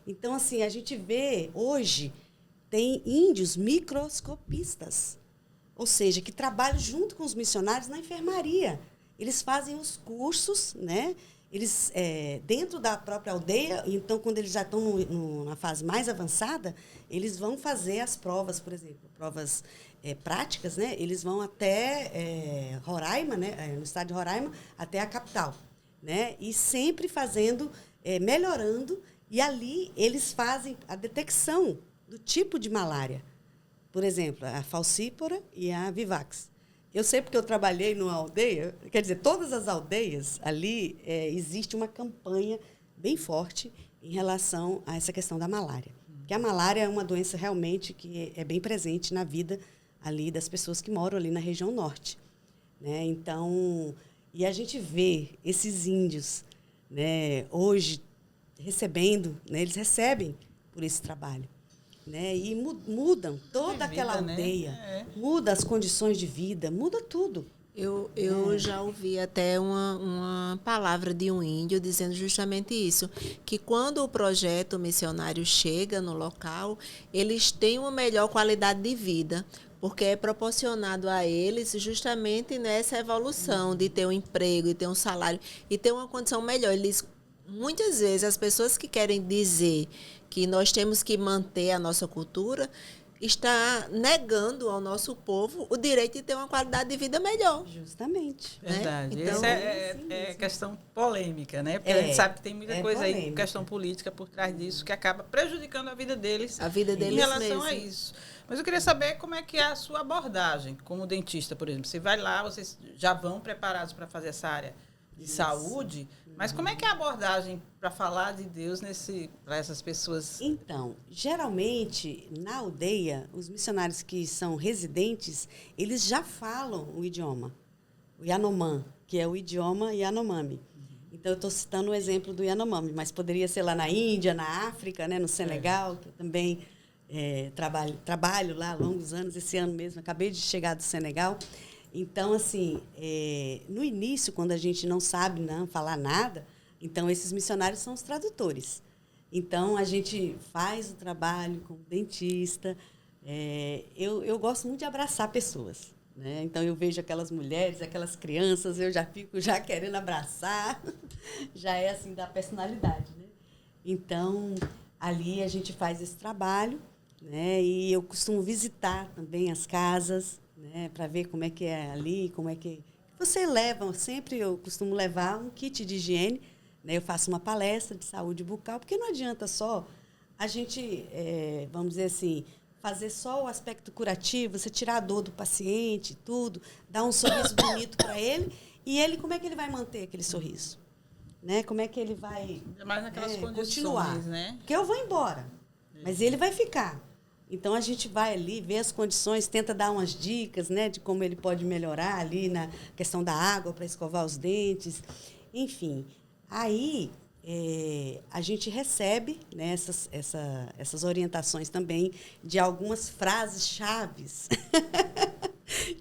Então, assim, a gente vê hoje, tem índios microscopistas, ou seja, que trabalham junto com os missionários na enfermaria. Eles fazem os cursos, né? Eles, dentro da própria aldeia, então, quando eles já estão na fase mais avançada, eles vão fazer as provas, por exemplo, provas práticas, né? Eles vão até Roraima, né? No estado de Roraima, até a capital, né? E sempre fazendo, melhorando. E ali eles fazem a detecção do tipo de malária. Por exemplo, a falcípora e a vivax. Eu sei porque eu trabalhei numa aldeia, quer dizer, todas as aldeias ali existe uma campanha bem forte em relação a essa questão da malária. Porque a malária é uma doença realmente que é bem presente na vida ali das pessoas que moram ali na região norte. Né? Então, e a gente vê esses índios né, hoje recebendo, né, eles recebem por esse trabalho. Né, e mudam toda aquela aldeia, né? Muda as condições de vida, muda tudo. Eu já ouvi até uma palavra de um índio dizendo justamente isso, que quando o projeto missionário chega no local, eles têm uma melhor qualidade de vida, porque é proporcionado a eles justamente nessa evolução de ter um emprego, de ter um salário e ter uma condição melhor. Muitas vezes as pessoas que querem dizer que nós temos que manter a nossa cultura está negando ao nosso povo o direito de ter uma qualidade de vida melhor. Justamente. Verdade. Né? Então, isso é questão polêmica, né? Porque a gente sabe que tem muita coisa polêmica. Aí, questão política por trás disso, que acaba prejudicando a vida deles, em relação a isso. Mas eu queria saber como é que é a sua abordagem como dentista, por exemplo. Você vai lá, vocês já vão preparados para fazer essa área de saúde, mas como é que é a abordagem para falar de Deus para essas pessoas? Então, geralmente, na aldeia, os missionários que são residentes, eles já falam o idioma, o Yanomami, que é o idioma Yanomami. Então, eu estou citando o exemplo do Yanomami, mas poderia ser lá na Índia, na África, né, no Senegal, que eu também trabalho lá há longos anos, esse ano mesmo, acabei de chegar do Senegal. Então, assim, no início, quando a gente não sabe falar nada, então esses missionários são os tradutores. Então, a gente faz o trabalho como dentista. Eu gosto muito de abraçar pessoas, né? Então, eu vejo aquelas mulheres, aquelas crianças, eu já fico querendo abraçar. Já é assim da personalidade, né? Então, ali a gente faz esse trabalho, né? E eu costumo visitar também as casas, né, para ver como é que é ali, como é que você leva. Sempre eu costumo levar um kit de higiene, né? Eu faço uma palestra de saúde bucal, porque não adianta só a gente, vamos dizer assim, fazer só o aspecto curativo, você tirar a dor do paciente, tudo, dar um sorriso bonito para ele, e ele, como é que ele vai manter aquele sorriso? Né? Como é que ele vai mais naquelas condições, continuar? Né? Porque eu vou embora, mas ele vai ficar. Então, a gente vai ali, vê as condições, tenta dar umas dicas, né, de como ele pode melhorar ali na questão da água para escovar os dentes. Enfim, aí a gente recebe, né, essas orientações também de algumas frases chaves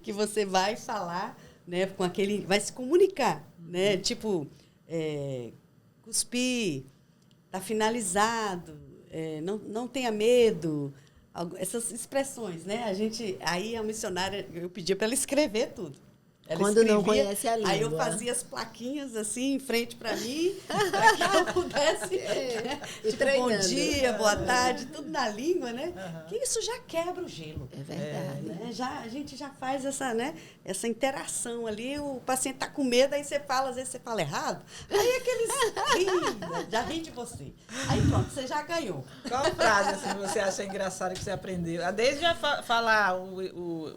que você vai falar, né, com aquele, vai se comunicar, né, tipo, cuspir, está finalizado, não tenha medo. Essas expressões, né? Aí a missionária, eu pedia para ela escrever tudo. Ela quando escrevia, não conhece a língua. Aí eu fazia as plaquinhas assim em frente para mim, para que eu pudesse tipo, bom dia, boa tarde, tudo na língua, né? Que isso já quebra o gelo. É verdade. Né? A gente já faz essa interação ali, o paciente está com medo, aí você fala, às vezes você fala errado, aí aqueles já ri de você. Aí pronto, você já ganhou. Qual frase assim, você acha engraçada que você aprendeu? A Deise já falar o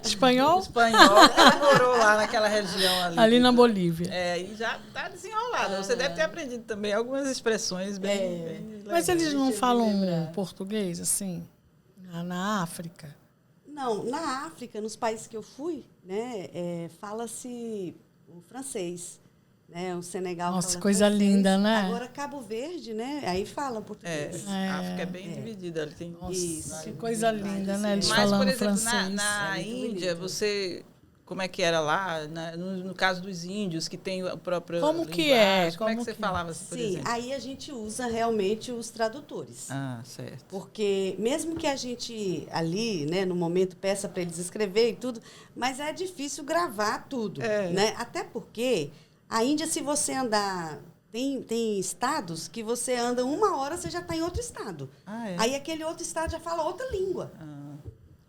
espanhol? O espanhol. Morou lá naquela região ali. Ali na Bolívia. E já está desenrolado. Você deve ter aprendido também algumas expressões bem Mas eles não falam português, assim, na África? Não, na África, nos países que eu fui, né, fala-se o francês. Né, o Senegal. Nossa, coisa linda, né? Agora, Cabo Verde, né? Aí fala português. A África é bem dividida. Tem Nossa, isso. Que coisa linda, né? Eles mas, falando por exemplo, francês. na Índia, você... Como é que era lá? No caso dos índios, que tem o próprio Como que é? Como é que você falava, assim, por exemplo? Aí a gente usa realmente os tradutores. Ah, certo. Porque mesmo que a gente ali, né, no momento, peça para eles escrever e tudo, mas é difícil gravar tudo. Né? Até porque a Índia, se você andar... Tem estados que você anda 1 hora, você já está em outro estado. Aí aquele outro estado já fala outra língua.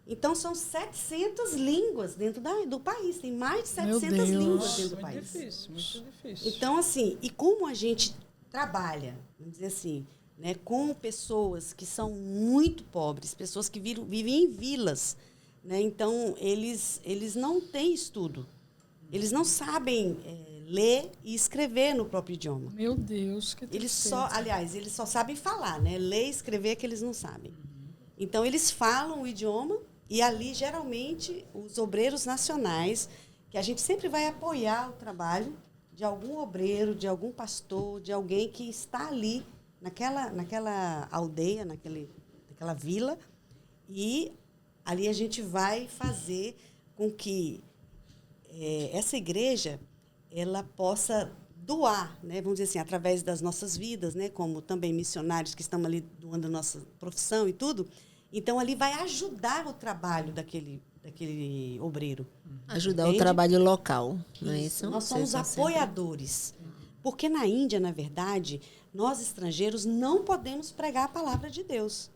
Então, são 700 línguas dentro do país. Tem mais de 700 línguas dentro do país. Muito difícil. Então, assim, e como a gente trabalha, vamos dizer assim, né, com pessoas que são muito pobres, pessoas que vivem em vilas, né, então, eles não têm estudo. Eles não sabem ler e escrever no próprio idioma. Meu Deus, que tristeza. Eles só sabem falar, né? Ler e escrever é que eles não sabem. Então, eles falam o idioma. E ali, geralmente, os obreiros nacionais, que a gente sempre vai apoiar o trabalho, de algum obreiro, de algum pastor, de alguém que está ali, naquela aldeia, naquela vila, e ali a gente vai fazer com que essa igreja ela possa doar, né, vamos dizer assim, através das nossas vidas, né, como também missionários que estão ali doando a nossa profissão e tudo. Então, ali vai ajudar o trabalho daquele obreiro. Ajudar o trabalho local, não é isso? Nós somos apoiadores. Porque na Índia, na verdade, nós estrangeiros não podemos pregar a palavra de Deus.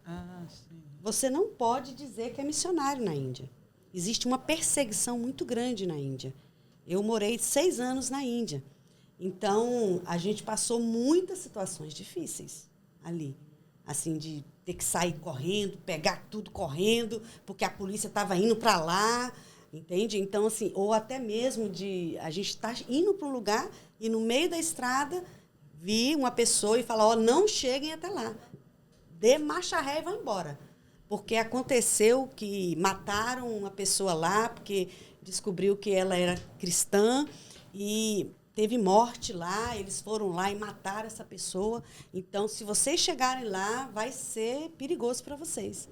Sim. Você não pode dizer que é missionário na Índia. Existe uma perseguição muito grande na Índia. Eu morei 6 anos na Índia. Então, a gente passou muitas situações difíceis ali. Assim, de ter que sair correndo, pegar tudo correndo, porque a polícia estava indo para lá, entende? Então, assim, ou até mesmo de a gente estar indo para um lugar e no meio da estrada vir uma pessoa e falar, não cheguem até lá. Dê marcha ré e vão embora. Porque aconteceu que mataram uma pessoa lá, porque descobriu que ela era cristã e teve morte lá, eles foram lá e mataram essa pessoa. Então, se vocês chegarem lá, vai ser perigoso para vocês.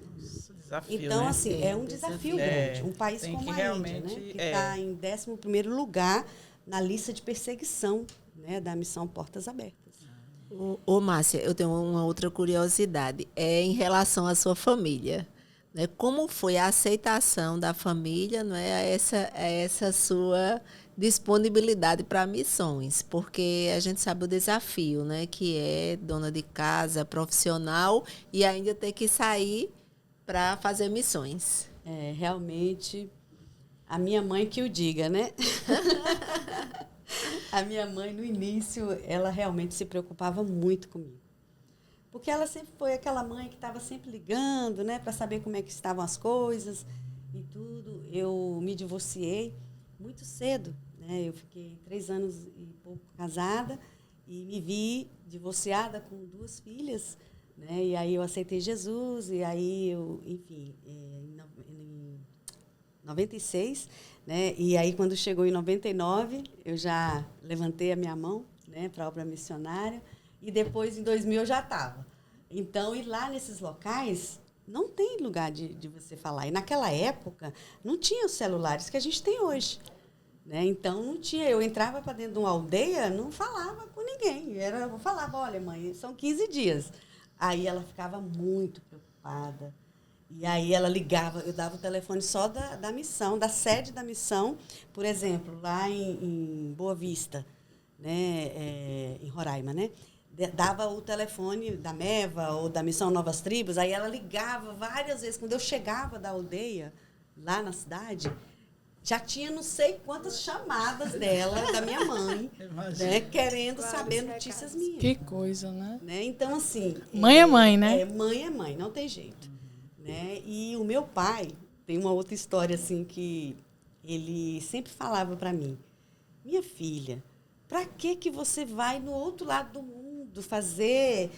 Desafio, então, né? assim, é um desafio grande. Um país como a Índia, né, que está em 11º lugar na lista de perseguição, né, da missão Portas Abertas. Ô, Márcia, eu tenho uma outra curiosidade. É em relação à sua família. Né? Como foi a aceitação da família, não é, a essa sua disponibilidade para missões? Porque a gente sabe o desafio, né, que é dona de casa, profissional, e ainda ter que sair para fazer missões. Realmente, a minha mãe que o diga, né? A minha mãe, no início, ela realmente se preocupava muito comigo. Porque ela sempre foi aquela mãe que estava sempre ligando, né, para saber como é que estavam as coisas e tudo. Eu me divorciei muito cedo, né? Eu fiquei 3 anos e pouco casada e me vi divorciada com 2 filhas, né? E aí eu aceitei Jesus e aí eu, enfim, em 96, né? E aí quando chegou em 99, eu já levantei a minha mão, né, para a obra missionária. E depois, em 2000, eu já estava. Então, ir lá nesses locais, não tem lugar de você falar. E naquela época, não tinha os celulares que a gente tem hoje. Né? Então, não tinha. Eu entrava para dentro de uma aldeia, não falava com ninguém. Eu falava, olha, mãe, são 15 dias. Aí ela ficava muito preocupada. E aí ela ligava, eu dava o telefone só da missão, da sede da missão. Por exemplo, lá em Boa Vista, né? Em Roraima, né? Dava o telefone da MEVA ou da Missão Novas Tribos, aí ela ligava várias vezes. Quando eu chegava da aldeia, lá na cidade, já tinha não sei quantas chamadas dela, da minha mãe, né, querendo saber notícias minhas. Que coisa, né? Então, assim... Mãe é mãe, né? Mãe é mãe, não tem jeito. Né? E o meu pai, tem uma outra história, assim, que ele sempre falava para mim, minha filha, para que você vai no outro lado do mundo fazer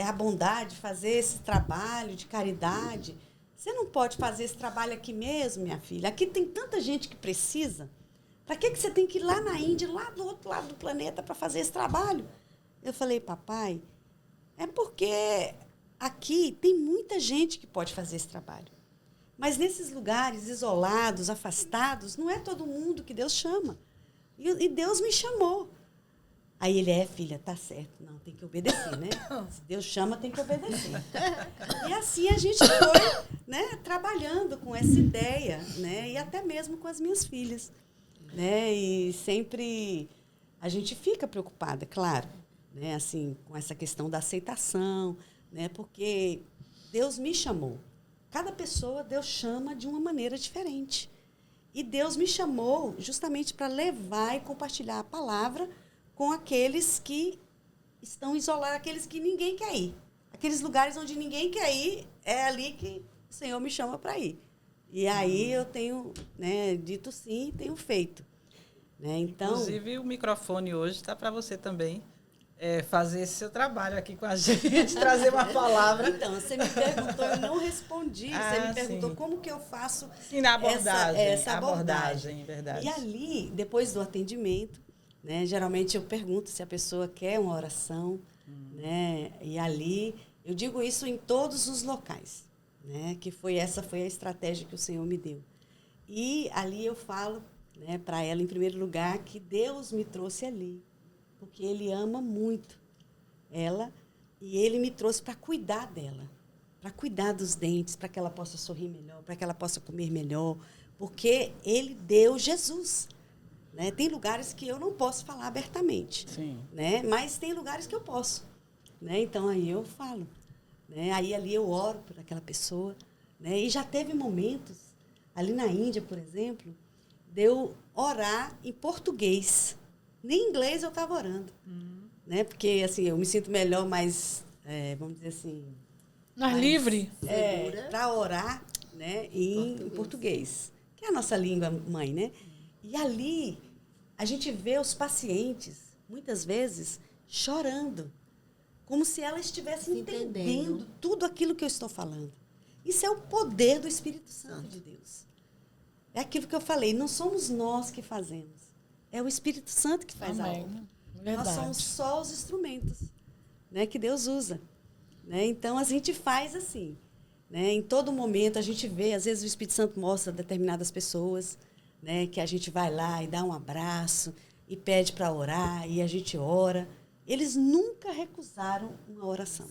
a bondade, fazer esse trabalho de caridade? Você não pode fazer esse trabalho aqui mesmo, minha filha? Aqui tem tanta gente que precisa. Para que você tem que ir lá na Índia, lá do outro lado do planeta, para fazer esse trabalho? Eu falei, papai, é porque aqui tem muita gente que pode fazer esse trabalho. Mas nesses lugares isolados, afastados, não é todo mundo que Deus chama. E Deus me chamou. Aí ele, filha, tá certo. Não, tem que obedecer, né? Se Deus chama, tem que obedecer. E assim a gente foi, né, trabalhando com essa ideia, né? E até mesmo com as minhas filhas. Né? E sempre a gente fica preocupada, claro, né? Assim, com essa questão da aceitação, né? Porque Deus me chamou. Cada pessoa Deus chama de uma maneira diferente. E Deus me chamou justamente para levar e compartilhar a palavra com aqueles que estão isolados, aqueles que ninguém quer ir. Aqueles lugares onde ninguém quer ir, é ali que o Senhor me chama para ir. E aí eu tenho, né, dito sim e tenho feito. Né? Então, inclusive, o microfone hoje está para você também fazer esse seu trabalho aqui com a gente, trazer uma palavra. Então, você me perguntou, eu não respondi. Você me perguntou como que eu faço sim, na abordagem, essa abordagem. Verdade. E ali, depois do atendimento, né? Geralmente eu pergunto se a pessoa quer uma oração, né? E ali, eu digo isso em todos os locais, né? Que essa foi a estratégia que o Senhor me deu. E ali eu falo, né, para ela, em primeiro lugar, que Deus me trouxe ali, porque Ele ama muito ela e Ele me trouxe para cuidar dela, para cuidar dos dentes, para que ela possa sorrir melhor, para que ela possa comer melhor, porque Ele deu Jesus. Né? Tem lugares que eu não posso falar abertamente, né? Mas tem lugares que eu posso. Né? Então, aí eu falo. Né? Aí ali eu oro por aquela pessoa. Né? E já teve momentos, ali na Índia, por exemplo, de eu orar em português. Nem em inglês eu estava orando. Né? Porque assim, eu me sinto melhor, mais, vamos dizer assim... Mais livre? Para orar, né, em português, que é a nossa língua mãe, né? E ali a gente vê os pacientes, muitas vezes, chorando, como se ela estivesse entendendo tudo aquilo que eu estou falando. Isso é o poder do Espírito Santo de Deus. É aquilo que eu falei, não somos nós que fazemos, é o Espírito Santo que faz a obra. Nós somos só os instrumentos, né, que Deus usa. Né? Então, a gente faz assim. Né? Em todo momento, a gente vê, às vezes o Espírito Santo mostra a determinadas pessoas, né, que a gente vai lá e dá um abraço e pede para orar, e a gente ora. Eles nunca recusaram uma oração.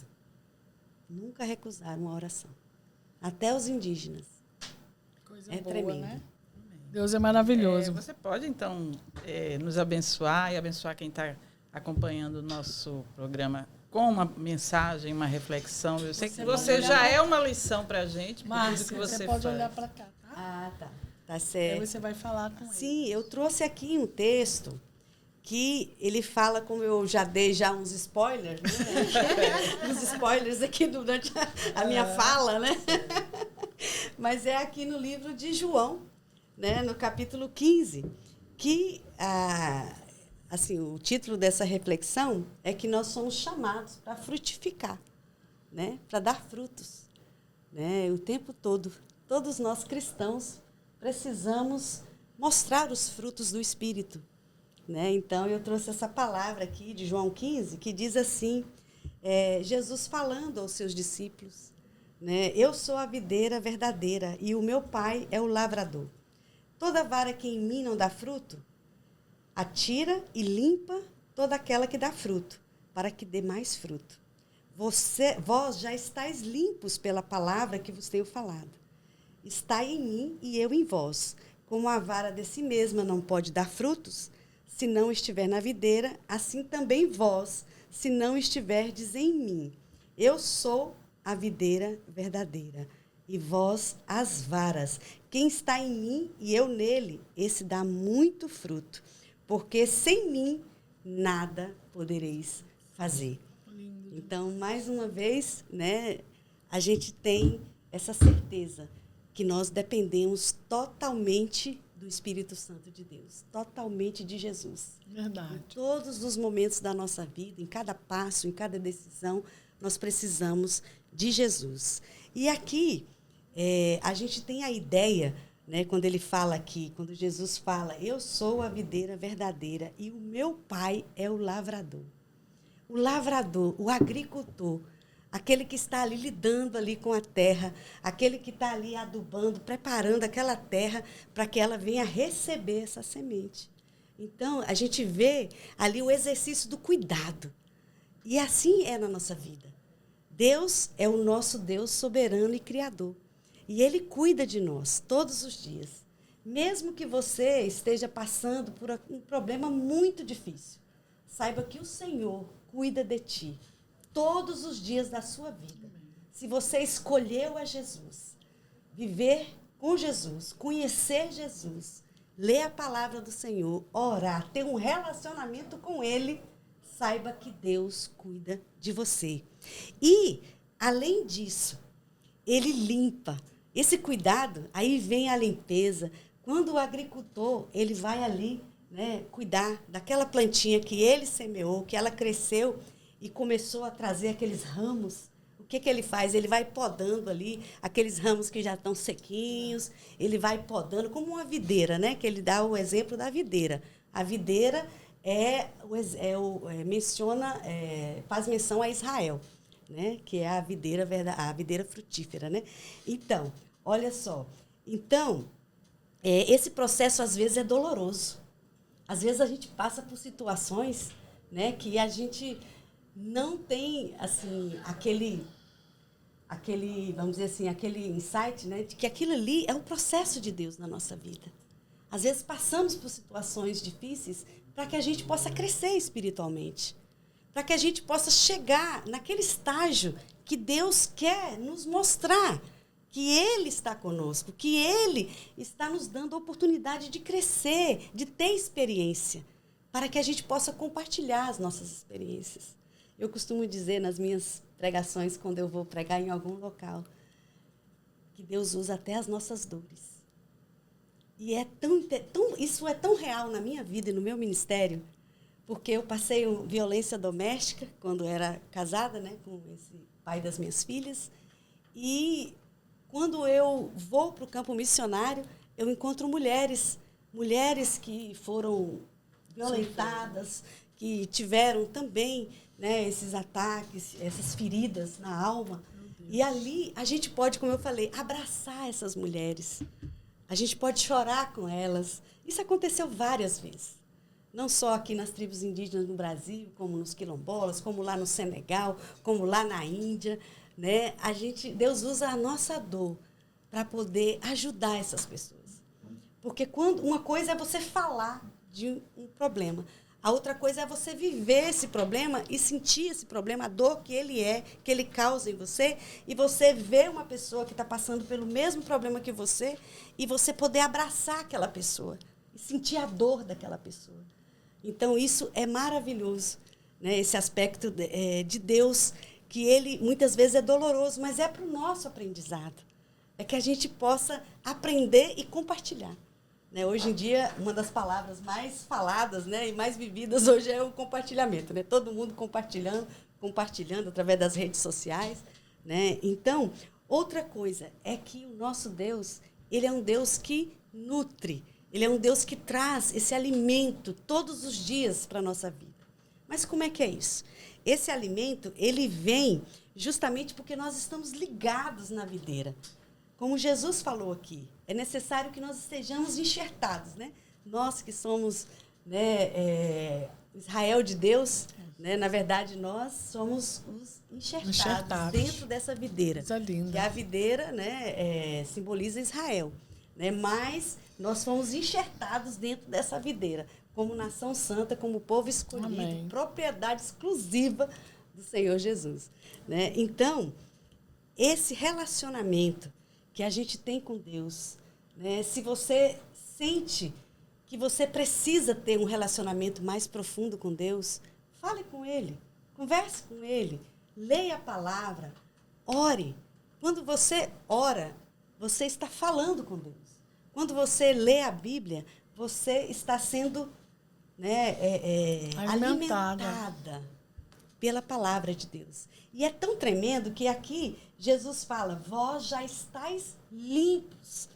Nunca recusaram uma oração. Até os indígenas. Coisa boa, tremendo. Né? Deus é maravilhoso. Você pode, então, nos abençoar e abençoar quem está acompanhando o nosso programa com uma mensagem, uma reflexão. Eu sei que você já é uma lição para a gente, por tudo que você pode faz. Olhar para cá, tá? Ah, tá. Tá certo. Aí você vai falar com ele. Sim, eu trouxe aqui um texto que ele fala, como eu já dei uns spoilers, né? Uns spoilers aqui durante a minha fala, né? Mas é aqui no livro de João, né? No capítulo 15, que assim, o título dessa reflexão é que nós somos chamados para frutificar, né? Para dar frutos, né? O tempo todo. Todos nós cristãos precisamos mostrar os frutos do Espírito. Né? Então, eu trouxe essa palavra aqui de João 15, que diz assim, Jesus falando aos seus discípulos, né? Eu sou a videira verdadeira e o meu Pai é o lavrador. Toda vara que em mim não dá fruto, atira e limpa toda aquela que dá fruto, para que dê mais fruto. Vós já estáis limpos pela palavra que vos tenho falado. Está em mim e eu em vós. Como a vara de si mesma não pode dar frutos, se não estiver na videira, assim também vós, se não estiverdes em mim. Eu sou a videira verdadeira, e vós as varas. Quem está em mim e eu nele, esse dá muito fruto, porque sem mim nada podereis fazer. Então, mais uma vez, né, a gente tem essa certeza que nós dependemos totalmente do Espírito Santo de Deus, totalmente de Jesus. Verdade. Em todos os momentos da nossa vida, em cada passo, em cada decisão, nós precisamos de Jesus. E aqui, a gente tem a ideia, né, quando ele fala aqui, quando Jesus fala, eu sou a videira verdadeira e o meu Pai é o lavrador. O lavrador, o agricultor, aquele que está ali lidando ali com a terra, aquele que está ali adubando, preparando aquela terra para que ela venha receber essa semente. Então, a gente vê ali o exercício do cuidado. E assim é na nossa vida. Deus é o nosso Deus soberano e criador. E Ele cuida de nós todos os dias. Mesmo que você esteja passando por um problema muito difícil, saiba que o Senhor cuida de ti todos os dias da sua vida. Se você escolheu a Jesus, viver com Jesus, conhecer Jesus, ler a palavra do Senhor, orar, ter um relacionamento com Ele, saiba que Deus cuida de você. E, além disso, Ele limpa. Esse cuidado, aí vem a limpeza. Quando o agricultor, ele vai ali, né, cuidar daquela plantinha que ele semeou, que ela cresceu, e começou a trazer aqueles ramos. O que ele faz? Ele vai podando ali aqueles ramos que já estão sequinhos, ele vai podando, como uma videira, né? Que ele dá o exemplo da videira. A videira, faz menção a Israel, né? Que é a videira frutífera, né? Então, olha só. Então, esse processo, às vezes, é doloroso. Às vezes, a gente passa por situações, né, que a gente não tem, assim, aquele, vamos dizer assim, aquele insight, né, de que aquilo ali é um processo de Deus na nossa vida. Às vezes, passamos por situações difíceis para que a gente possa crescer espiritualmente, para que a gente possa chegar naquele estágio que Deus quer nos mostrar, que Ele está conosco, que Ele está nos dando a oportunidade de crescer, de ter experiência, para que a gente possa compartilhar as nossas experiências. Eu costumo dizer nas minhas pregações, quando eu vou pregar em algum local, que Deus usa até as nossas dores. E isso é tão real na minha vida e no meu ministério, porque eu passei violência doméstica quando era casada, né, com esse pai das minhas filhas, e quando eu vou para o campo missionário, eu encontro mulheres que foram violentadas, que tiveram também, né, esses ataques, essas feridas na alma. E ali a gente pode, como eu falei, abraçar essas mulheres. A gente pode chorar com elas. Isso aconteceu várias vezes. Não só aqui nas tribos indígenas no Brasil, como nos quilombolas, como lá no Senegal, como lá na Índia, né? Deus usa a nossa dor para poder ajudar essas pessoas. Porque uma coisa é você falar de um problema, a outra coisa é você viver esse problema e sentir esse problema, a dor que ele causa em você, e você ver uma pessoa que está passando pelo mesmo problema que você, e você poder abraçar aquela pessoa e sentir a dor daquela pessoa. Então, isso é maravilhoso, né? Esse aspecto de Deus, que ele muitas vezes é doloroso, mas é para o nosso aprendizado. É que a gente possa aprender e compartilhar. Né? Hoje em dia, uma das palavras mais faladas, né, e mais vividas hoje é o compartilhamento. Né? Todo mundo compartilhando através das redes sociais. Né? Então, outra coisa é que o nosso Deus, ele é um Deus que nutre. Ele é um Deus que traz esse alimento todos os dias para a nossa vida. Mas como é que é isso? Esse alimento, ele vem justamente porque nós estamos ligados na videira. Como Jesus falou aqui, é necessário que nós estejamos enxertados, né? Nós que somos, né, Israel de Deus, né? Na verdade, nós somos os enxertados dentro dessa videira. Isso é lindo. Que a videira, né, simboliza Israel. Né? Mas nós fomos enxertados dentro dessa videira, como nação santa, como povo escolhido, amém, propriedade exclusiva do Senhor Jesus. Né? Então, esse relacionamento que a gente tem com Deus, né? Se você sente que você precisa ter um relacionamento mais profundo com Deus, fale com Ele, converse com Ele, leia a palavra, ore. Quando você ora, você está falando com Deus. Quando você lê a Bíblia, você está sendo, né, alimentada pela palavra de Deus. E é tão tremendo que aqui Jesus fala, vós já estáis limpos.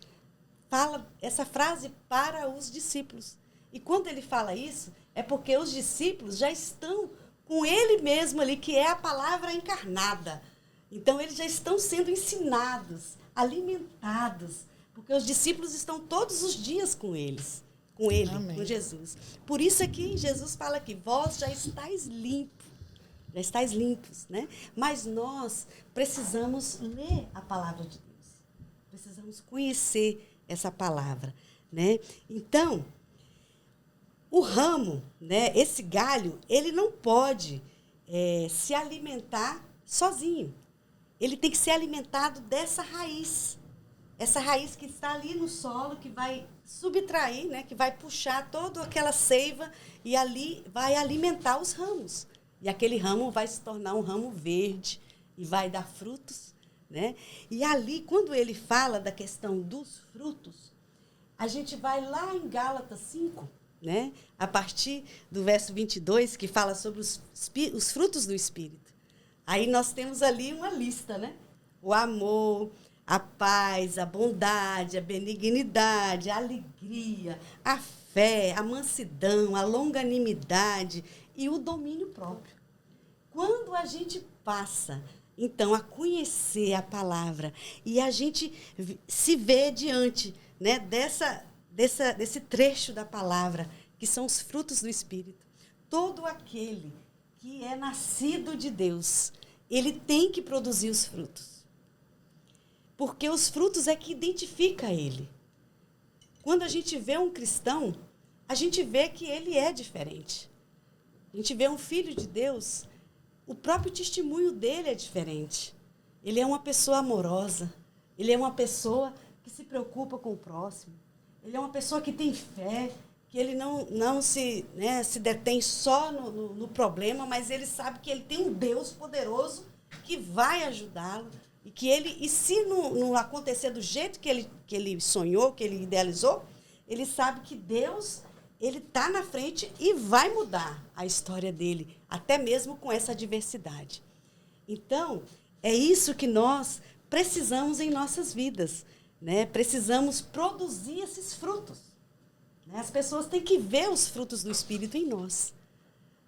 Fala essa frase para os discípulos. E quando ele fala isso, é porque os discípulos já estão com ele mesmo ali, que é a palavra encarnada. Então, eles já estão sendo ensinados, alimentados, porque os discípulos estão todos os dias com eles, com ele, amém, com Jesus. Por isso aqui Jesus fala que vós já estáis limpos. Já estáis limpos, né? Mas nós precisamos ler a palavra de Deus. Precisamos conhecer essa palavra, né? Então, o ramo, né, esse galho, ele não pode se alimentar sozinho. Ele tem que ser alimentado dessa raiz. Essa raiz que está ali no solo, que vai subtrair, né, que vai puxar toda aquela seiva e ali vai alimentar os ramos. E aquele ramo vai se tornar um ramo verde e vai dar frutos. Né? E ali, quando ele fala da questão dos frutos, a gente vai lá em Gálatas 5, né? A partir do verso 22, que fala sobre os frutos do Espírito. Aí nós temos ali uma lista, né? O amor, a paz, a bondade, a benignidade, a alegria, a fé, a mansidão, a longanimidade e o domínio próprio. Quando a gente passa, então, a conhecer a palavra e a gente se vê diante, né, desse trecho da palavra, que são os frutos do Espírito. Todo aquele que é nascido de Deus, ele tem que produzir os frutos. Porque os frutos é que identifica ele. Quando a gente vê um cristão, a gente vê que ele é diferente. A gente vê um filho de Deus, o próprio testemunho dele é diferente. Ele é uma pessoa amorosa, ele é uma pessoa que se preocupa com o próximo, ele é uma pessoa que tem fé, que ele não se detém só no problema, mas ele sabe que ele tem um Deus poderoso que vai ajudá-lo. E se não acontecer do jeito que ele sonhou, que ele idealizou, ele sabe que Deus, ele está na frente e vai mudar a história dele, até mesmo com essa adversidade. Então, é isso que nós precisamos em nossas vidas, né? Precisamos produzir esses frutos. As pessoas têm que ver os frutos do Espírito em nós.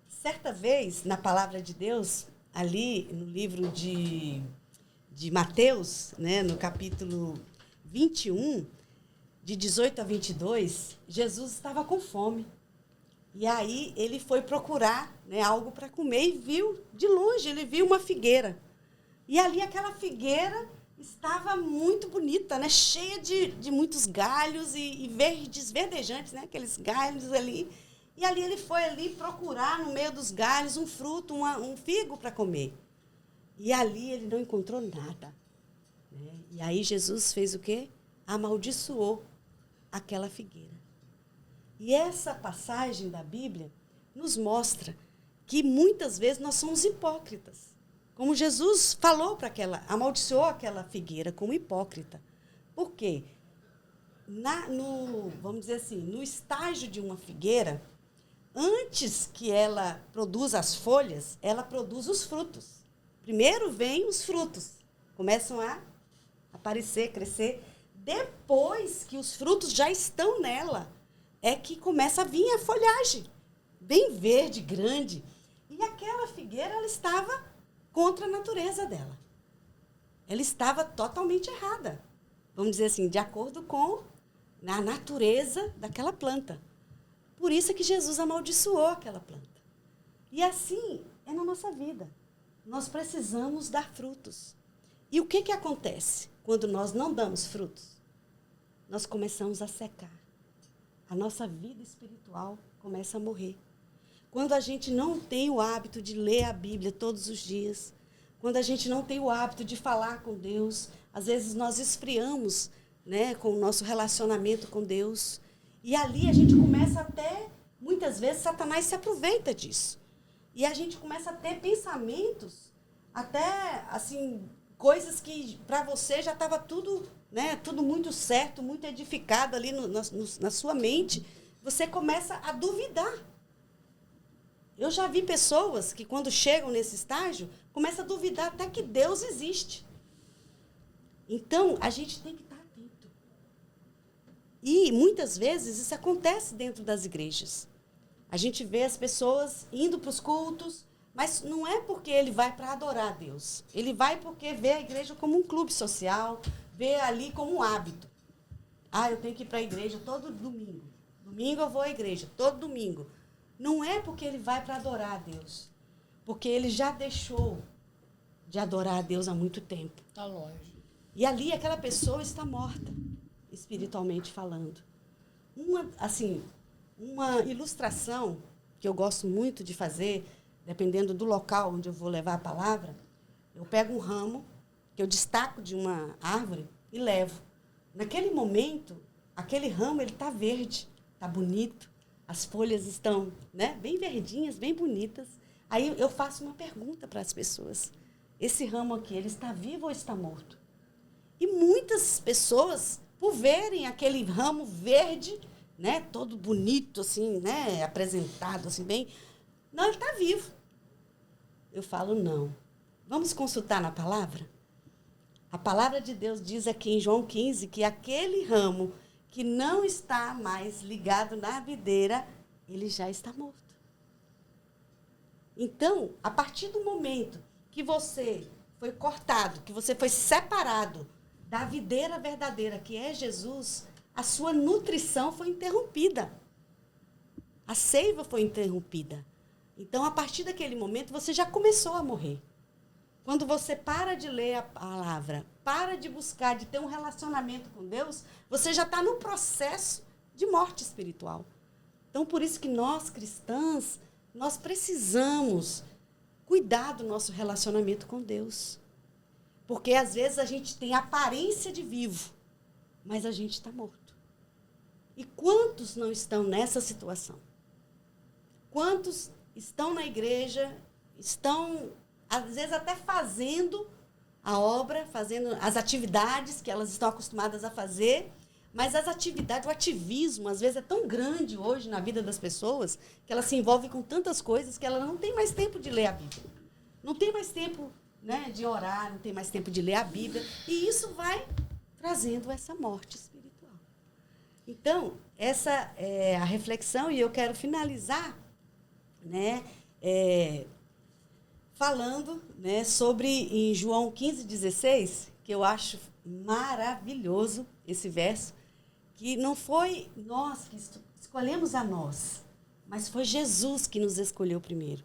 Certa vez, na palavra de Deus, ali no livro de Mateus, né, no capítulo 21, de 18 a 22, Jesus estava com fome. E aí ele foi procurar, né, algo para comer e viu, de longe, ele viu uma figueira. E ali aquela figueira estava muito bonita, né? Cheia de muitos galhos e verdes, verdejantes, né? Aqueles galhos ali. E ali ele foi ali procurar no meio dos galhos um fruto, um figo para comer. E ali ele não encontrou nada, né? E aí Jesus fez o quê? Amaldiçoou aquela figueira. E essa passagem da Bíblia nos mostra que muitas vezes nós somos hipócritas. Como Jesus falou amaldiçoou aquela figueira como hipócrita. Por quê? Vamos dizer assim, no estágio de uma figueira, antes que ela produza as folhas, ela produz os frutos. Primeiro vêm os frutos, começam a aparecer, crescer. Depois que os frutos já estão nela, é que começa a vir a folhagem, bem verde, grande. E aquela figueira, ela estava contra a natureza dela. Ela estava totalmente errada. Vamos dizer assim, de acordo com a natureza daquela planta. Por isso é que Jesus amaldiçoou aquela planta. E assim é na nossa vida. Nós precisamos dar frutos. E o que acontece quando nós não damos frutos? Nós começamos a secar. A nossa vida espiritual começa a morrer. Quando a gente não tem o hábito de ler a Bíblia todos os dias, quando a gente não tem o hábito de falar com Deus, às vezes nós esfriamos, né, com o nosso relacionamento com Deus. E ali a gente começa até, muitas vezes, Satanás se aproveita disso. E a gente começa a ter pensamentos, até, assim, coisas que para você já estava tudo, né, tudo muito certo, muito edificado ali na sua mente. Você começa a duvidar. Eu já vi pessoas que, quando chegam nesse estágio, começam a duvidar até que Deus existe. Então, a gente tem que estar atento. E, muitas vezes, isso acontece dentro das igrejas. A gente vê as pessoas indo para os cultos, mas não é porque ele vai para adorar a Deus. Ele vai porque vê a igreja como um clube social, vê ali como um hábito. Eu tenho que ir para a igreja todo domingo. Domingo eu vou à igreja, todo domingo. Não é porque ele vai para adorar a Deus. Porque ele já deixou de adorar a Deus há muito tempo. Está longe. E ali aquela pessoa está morta, espiritualmente falando. Uma ilustração que eu gosto muito de fazer, dependendo do local onde eu vou levar a palavra, eu pego um ramo que eu destaco de uma árvore e levo. Naquele momento, aquele ramo está verde, está bonito. As folhas estão, né, bem verdinhas, bem bonitas. Aí eu faço uma pergunta para as pessoas. Esse ramo aqui, ele está vivo ou está morto? E muitas pessoas, por verem aquele ramo verde, né, todo bonito, assim, né, apresentado, assim, bem... Não, ele está vivo. Eu falo, não. Vamos consultar na palavra? A palavra de Deus diz aqui em João 15 que aquele ramo que não está mais ligado na videira, ele já está morto. Então, a partir do momento que você foi cortado, que você foi separado da videira verdadeira, que é Jesus, a sua nutrição foi interrompida. A seiva foi interrompida. Então, a partir daquele momento, você já começou a morrer. Quando você para de ler a palavra, para de buscar, de ter um relacionamento com Deus, você já está no processo de morte espiritual. Então, por isso que nós, cristãs, nós precisamos cuidar do nosso relacionamento com Deus. Porque, às vezes, a gente tem aparência de vivo, mas a gente está morto. E quantos não estão nessa situação? Quantos estão na igreja, estão, às vezes, até fazendo a obra, fazendo as atividades que elas estão acostumadas a fazer, mas as atividades, o ativismo, às vezes, é tão grande hoje na vida das pessoas que elas se envolvem com tantas coisas que ela não tem mais tempo de ler a Bíblia. Não tem mais tempo, né, de orar, não tem mais tempo de ler a Bíblia. E isso vai trazendo essa morte espiritual. Então, essa é a reflexão, e eu quero finalizar, né, falando, né, sobre em João 15,16, que eu acho maravilhoso esse verso, que não foi nós que escolhemos a nós, mas foi Jesus que nos escolheu primeiro.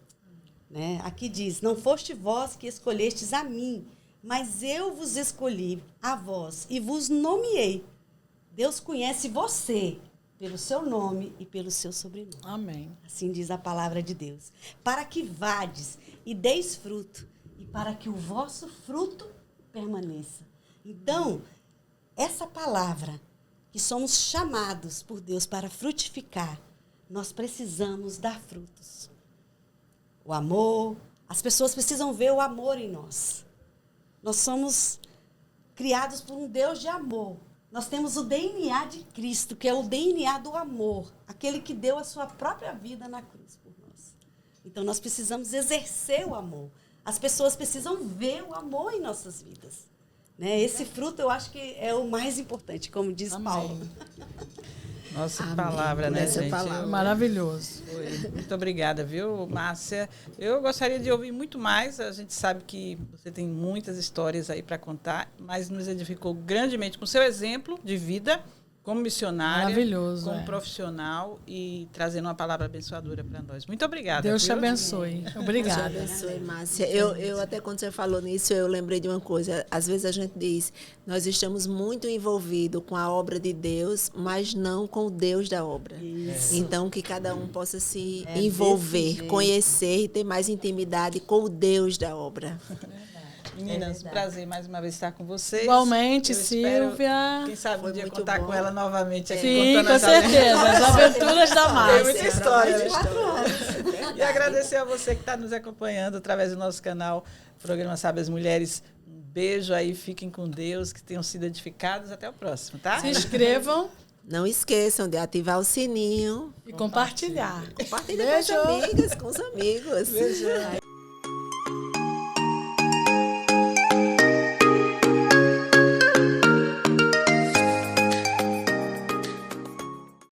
Né? Aqui diz, não foste vós que escolhestes a mim, mas eu vos escolhi a vós e vos nomeei. Deus conhece você pelo seu nome e pelo seu sobrenome. Amém. Assim diz a palavra de Deus. Para que vades e deis fruto, e para que o vosso fruto permaneça. Então, essa palavra, que somos chamados por Deus para frutificar, nós precisamos dar frutos. O amor, as pessoas precisam ver o amor em nós. Nós somos criados por um Deus de amor. Nós temos o DNA de Cristo, que é o DNA do amor, aquele que deu a sua própria vida na cruz por nós. Então, nós precisamos exercer o amor. As pessoas precisam ver o amor em nossas vidas. Né? Esse fruto, eu acho que é o mais importante, como diz Amém. Paulo. Nossa, Amém. palavra, né, Essa gente? palavra. Maravilhoso. Muito obrigada, viu, Márcia? Eu gostaria de ouvir muito mais. A gente sabe que você tem muitas histórias aí para contar, mas nos edificou grandemente com seu exemplo de vida, como missionária, maravilhoso, como profissional e trazendo uma palavra abençoadora para nós. Muito obrigada. Deus te viu? abençoe. Obrigada. Deus te abençoe, Márcia. Eu até quando você falou nisso, eu lembrei de uma coisa. Às vezes a gente diz, nós estamos muito envolvidos com a obra de Deus, mas não com o Deus da obra. Isso. Então, que cada um possa se envolver, conhecer e ter mais intimidade com o Deus da obra. Meninas, prazer mais uma vez estar com vocês. Igualmente, Eu espero, Silvia. quem sabe Foi um dia muito contar bom. com ela novamente aqui. Sim, contando com essa certeza. As aventuras da Tem Márcia. muita história. 24 horas. E agradecer a você que está nos acompanhando através do nosso canal, Programa Sabe as Mulheres. Um beijo aí, fiquem com Deus, que tenham sido edificados. Até o próximo, tá? Se inscrevam Não esqueçam de ativar o sininho. e compartilhar. Compartilha com as amigas, com os amigos. Beijo.